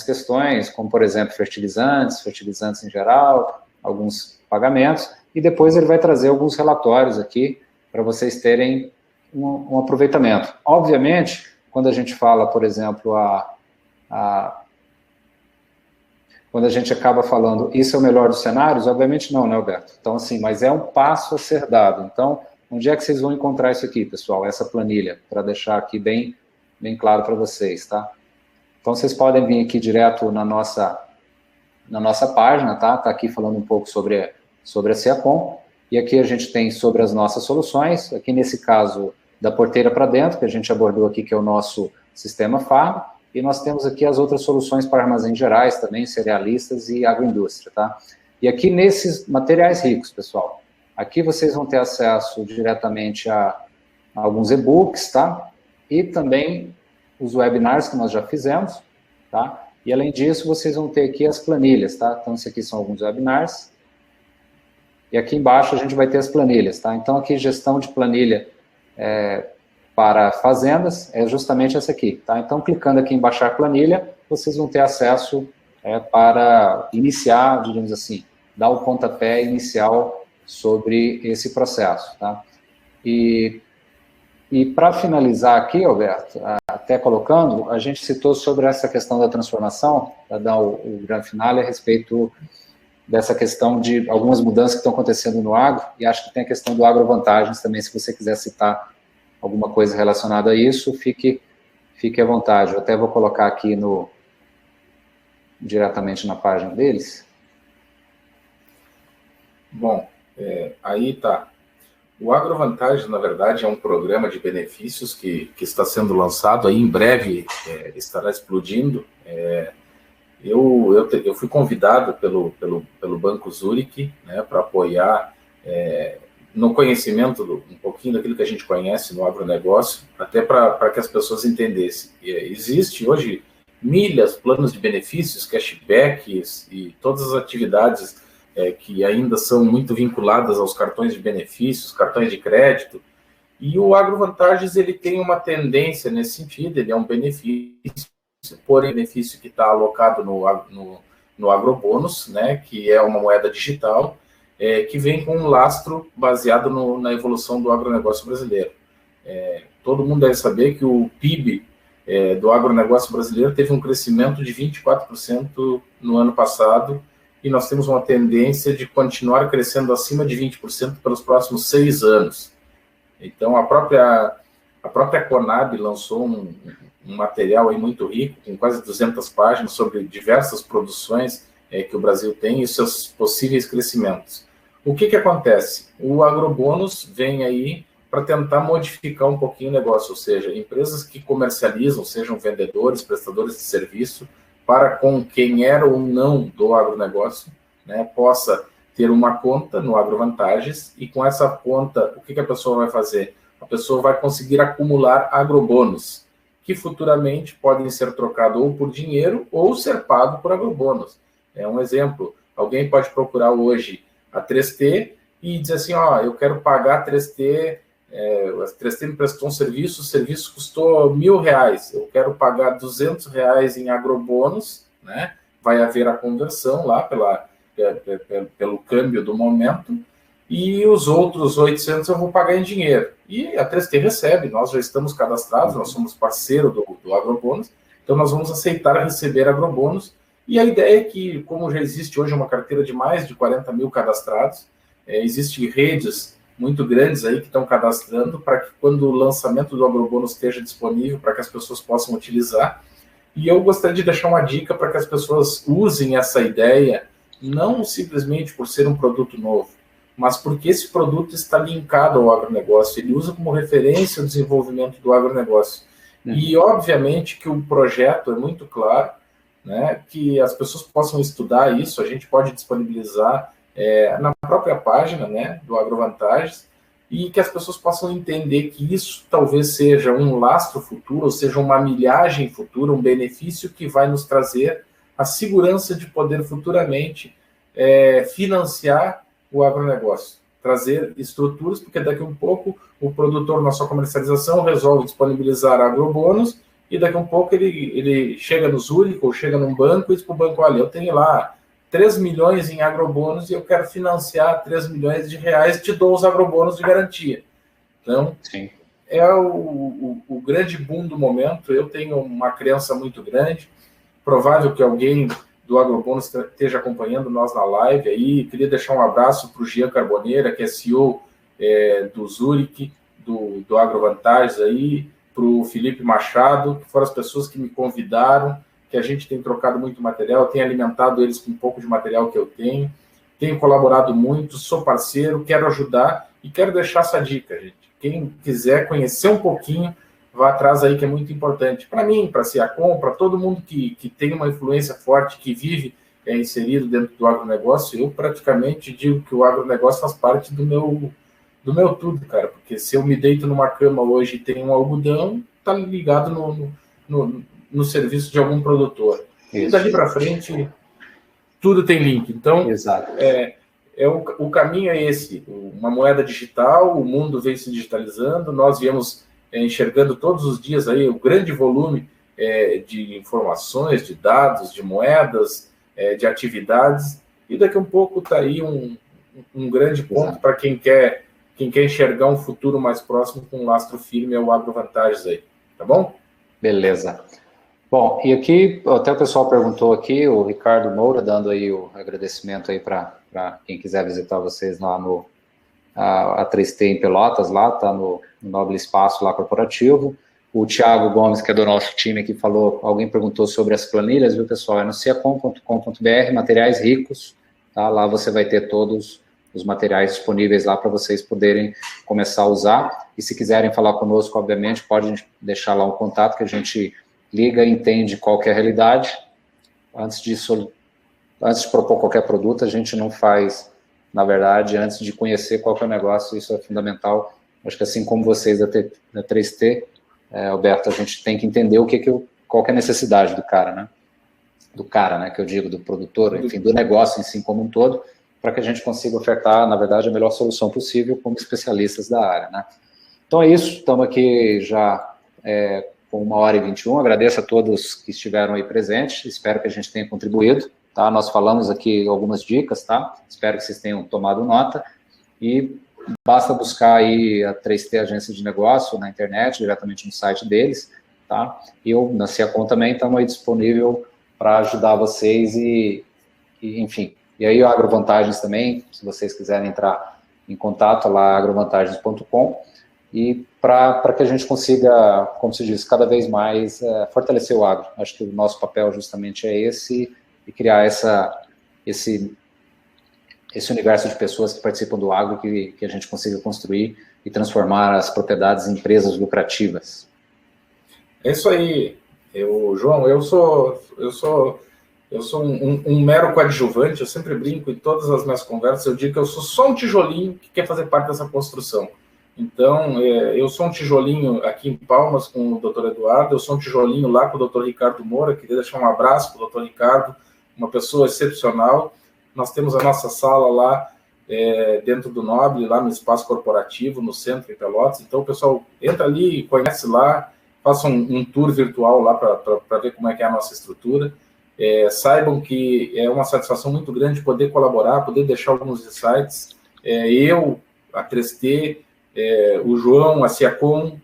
questões, como, por exemplo, fertilizantes em geral, alguns pagamentos, e depois ele vai trazer alguns relatórios aqui para vocês terem um aproveitamento. Obviamente, quando a gente fala, por exemplo, quando a gente acaba falando isso é o melhor dos cenários, obviamente não, né, Alberto? Então, assim, mas é um passo a ser dado. Então, onde é que vocês vão encontrar isso aqui, pessoal? Essa planilha, para deixar aqui bem claro para vocês, tá? Então, vocês podem vir aqui direto na nossa página, tá? Tá aqui falando um pouco sobre a SEACOM. E aqui a gente tem sobre as nossas soluções. Aqui, nesse caso, da porteira para dentro, que a gente abordou aqui, que é o nosso sistema Farm. e nós temos aqui as outras soluções para armazéns gerais também, cerealistas e agroindústria, tá? E aqui nesses materiais ricos, pessoal, aqui vocês vão ter acesso diretamente a alguns e-books, tá? E também os webinars que nós já fizemos, tá? E além disso, vocês vão ter aqui as planilhas, tá? Então, esses aqui são alguns webinars. E aqui embaixo a gente vai ter as planilhas, tá? Então, aqui gestão de planilha para fazendas é justamente essa aqui, tá? Então, clicando aqui em baixar planilha, vocês vão ter acesso para iniciar, digamos assim, dar o pontapé inicial sobre esse processo, tá? E para finalizar aqui, Alberto, até colocando, a gente citou sobre essa questão da transformação, para dar o grande finale a respeito dessa questão de algumas mudanças que estão acontecendo no agro, e acho que tem a questão do agrovantagens também, se você quiser citar alguma coisa relacionada a isso, fique à vontade. Eu até vou colocar aqui diretamente na página deles. Bom, aí tá. O Agrovantagens, na verdade, é um programa de benefícios que está sendo lançado, aí em breve estará explodindo. Eu fui convidado pelo Banco Zurich, né, para apoiar no conhecimento um pouquinho daquilo que a gente conhece no agronegócio, até para que as pessoas entendessem. Existe hoje milhas, planos de benefícios, cashbacks e todas as atividades que ainda são muito vinculadas aos cartões de benefícios, cartões de crédito, e o Agrovantagens ele tem uma tendência nesse sentido, ele é um benefício, porém benefício que está alocado no agrobônus, né, que é uma moeda digital, que vem com um lastro baseado na evolução do agronegócio brasileiro. Todo mundo deve saber que o PIB do agronegócio brasileiro teve um crescimento de 24% no ano passado, e nós temos uma tendência de continuar crescendo acima de 20% pelos próximos 6 anos. Então, a própria Conab lançou um material aí muito rico, com quase 200 páginas, sobre diversas produções que o Brasil tem e seus possíveis crescimentos. O que acontece? O agrobônus vem aí para tentar modificar um pouquinho o negócio, ou seja, empresas que comercializam, sejam vendedores, prestadores de serviço, para com quem era ou não do agronegócio, né, possa ter uma conta no Agrovantagens, e com essa conta, o que a pessoa vai fazer? A pessoa vai conseguir acumular agrobônus, que futuramente podem ser trocados ou por dinheiro ou ser pago por agrobônus. É um exemplo. Alguém pode procurar hoje a 3T e dizer assim, eu quero pagar a 3T, a 3T me prestou um serviço, o serviço custou R$1.000, eu quero pagar R$200 em agrobônus, né? Vai haver a conversão lá pelo câmbio do momento, e os outros 800 eu vou pagar em dinheiro. E a 3T recebe, nós já estamos cadastrados, nós somos parceiro do agrobônus, então nós vamos aceitar receber agrobônus, e a ideia é que, como já existe hoje uma carteira de mais de 40 mil cadastrados, existem redes muito grandes aí que estão cadastrando para que quando o lançamento do agrobônus esteja disponível, para que as pessoas possam utilizar. E eu gostaria de deixar uma dica para que as pessoas usem essa ideia, não simplesmente por ser um produto novo, mas porque esse produto está linkado ao agronegócio, ele usa como referência o desenvolvimento do agronegócio. E, obviamente, que o projeto é muito claro, né, que as pessoas possam estudar isso, a gente pode disponibilizar na própria página, né, do Agrovantagens, e que as pessoas possam entender que isso talvez seja um lastro futuro, ou seja, uma milhagem futura, um benefício que vai nos trazer a segurança de poder futuramente financiar o agronegócio, trazer estruturas, porque daqui a um pouco o produtor, na sua comercialização, resolve disponibilizar agrobônus, e daqui a um pouco ele chega no Zurich ou chega num banco e diz para o banco, olha, eu tenho lá 3 milhões em agrobônus e eu quero financiar 3 milhões de reais, te dou os agrobônus de garantia. Então, sim, é o grande boom do momento. Eu tenho uma crença muito grande, provável que alguém do agrobônus esteja acompanhando nós na live aí. Queria deixar um abraço para o Jean Carboneira, que é CEO do Zurich, do Agrovantagens aí, para o Felipe Machado, que foram as pessoas que me convidaram, que a gente tem trocado muito material, tenho alimentado eles com um pouco de material que eu tenho colaborado muito, sou parceiro, quero ajudar e quero deixar essa dica, gente. Quem quiser conhecer um pouquinho vá atrás aí, que é muito importante. Para mim, para a Siacom, para todo mundo que tem uma influência forte, que vive inserido dentro do agronegócio, eu praticamente digo que o agronegócio faz parte do meu tudo, cara, porque se eu me deito numa cama hoje e tenho um algodão, tá ligado no serviço de algum produtor. Isso. E dali para frente, tudo tem link. Então, o caminho é esse, uma moeda digital, o mundo vem se digitalizando, nós viemos enxergando todos os dias aí o grande volume de informações, de dados, de moedas, de atividades, e daqui a um pouco está aí um grande ponto para quem quer enxergar um futuro mais próximo com um lastro firme, é o AgroVantagens aí, tá bom? Beleza. Bom, e aqui, até o pessoal perguntou aqui, o Ricardo Moura, dando aí o agradecimento aí para quem quiser visitar vocês lá no a 3T em Pelotas, lá, tá no Nobre Espaço lá corporativo. O Thiago Gomes, que é do nosso time aqui, falou, alguém perguntou sobre as planilhas, viu, pessoal? É no siacom.com.br, materiais ricos, tá? Lá você vai ter todos os materiais disponíveis lá para vocês poderem começar a usar. E se quiserem falar conosco, obviamente, pode deixar lá um contato que a gente liga e entende qual que é a realidade. Antes de propor qualquer produto, a gente não faz, na verdade, antes de conhecer qual que é o negócio, isso é fundamental. Acho que assim como vocês da 3T, Alberto, a gente tem que entender qual que é a necessidade do cara, né? Do cara, né, que eu digo, do produtor, enfim, do negócio em si como um todo, para que a gente consiga ofertar, na verdade, a melhor solução possível como especialistas da área, né? Então é isso, estamos aqui já com 1h21, agradeço a todos que estiveram aí presentes, espero que a gente tenha contribuído, tá? Nós falamos aqui algumas dicas, tá? Espero que vocês tenham tomado nota, e basta buscar aí a 3T Agência de Negócio na internet, diretamente no site deles, tá? E eu, na Siacom também, estamos aí disponível para ajudar vocês enfim. E aí o AgroVantagens também, se vocês quiserem entrar em contato lá, agrovantagens.com, e para que a gente consiga, como se diz, cada vez mais fortalecer o agro. Acho que o nosso papel justamente é esse, e criar esse universo de pessoas que participam do agro, que a gente consiga construir e transformar as propriedades em empresas lucrativas. É isso aí, João, eu sou um mero coadjuvante, eu sempre brinco em todas as minhas conversas, eu digo que eu sou só um tijolinho que quer fazer parte dessa construção. Então, eu sou um tijolinho aqui em Palmas com o Dr. Eduardo, eu sou um tijolinho lá com o Dr. Ricardo Moura, queria deixar um abraço para o Dr. Ricardo, uma pessoa excepcional. Nós temos a nossa sala lá dentro do Nobre, lá no espaço corporativo, no centro em Pelotas. Então, o pessoal entra ali, conhece lá, faça um tour virtual lá para ver como é que é a nossa estrutura. Saibam que é uma satisfação muito grande poder colaborar, poder deixar alguns insights. Eu, a 3T, o João, a Siacom,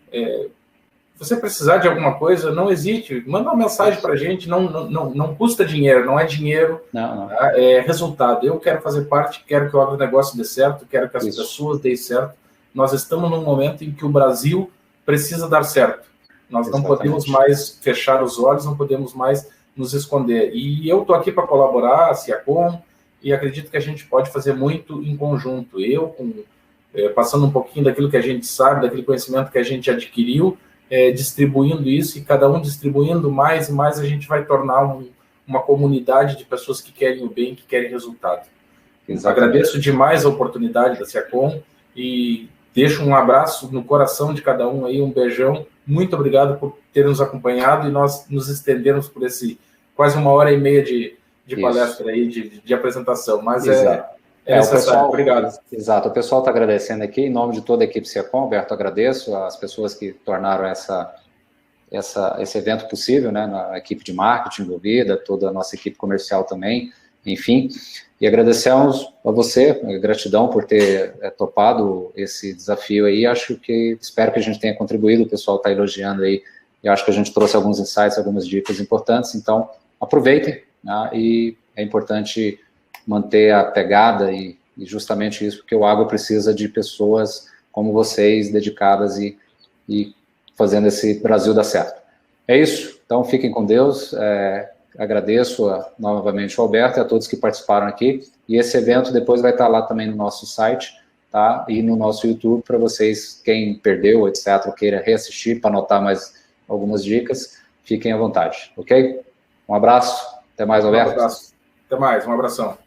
você precisar de alguma coisa, não hesite, manda uma mensagem para a gente, não custa dinheiro, não é dinheiro, não. É resultado. Eu quero fazer parte, quero que o agronegócio dê certo, quero que as pessoas deem certo. Nós estamos num momento em que o Brasil precisa dar certo. Nós não podemos mais fechar os olhos, não podemos mais nos esconder. E eu estou aqui para colaborar, a Siacom, e acredito que a gente pode fazer muito em conjunto. Eu, passando um pouquinho daquilo que a gente sabe, daquele conhecimento que a gente adquiriu, distribuindo isso, e cada um distribuindo mais e mais, a gente vai tornar uma comunidade de pessoas que querem o bem, que querem resultado. Agradeço demais a oportunidade da Siacom e deixo um abraço no coração de cada um aí, um beijão. Muito obrigado por ter nos acompanhado, e nós nos estendermos por esse quase 1h30 de palestra aí, de apresentação, mas pessoal, obrigado. Exato, o pessoal está agradecendo aqui, em nome de toda a equipe Siacom, Alberto, agradeço as pessoas que tornaram esse evento possível, né, na equipe de marketing envolvida, toda a nossa equipe comercial também, enfim, e agradecemos a você, gratidão por ter topado esse desafio aí, espero que a gente tenha contribuído, o pessoal está elogiando aí, e acho que a gente trouxe alguns insights, algumas dicas importantes, então aproveitem, né, e é importante manter a pegada e justamente isso, porque o agro precisa de pessoas como vocês, dedicadas e fazendo esse Brasil dar certo. É isso, então fiquem com Deus, agradeço novamente ao Alberto e a todos que participaram aqui, e esse evento depois vai estar lá também no nosso site, tá? E no nosso YouTube, para vocês, quem perdeu, etc., queira reassistir para anotar mais algumas dicas, fiquem à vontade, ok? Um abraço, até mais, Alberto. Um abraço, até mais, um abração.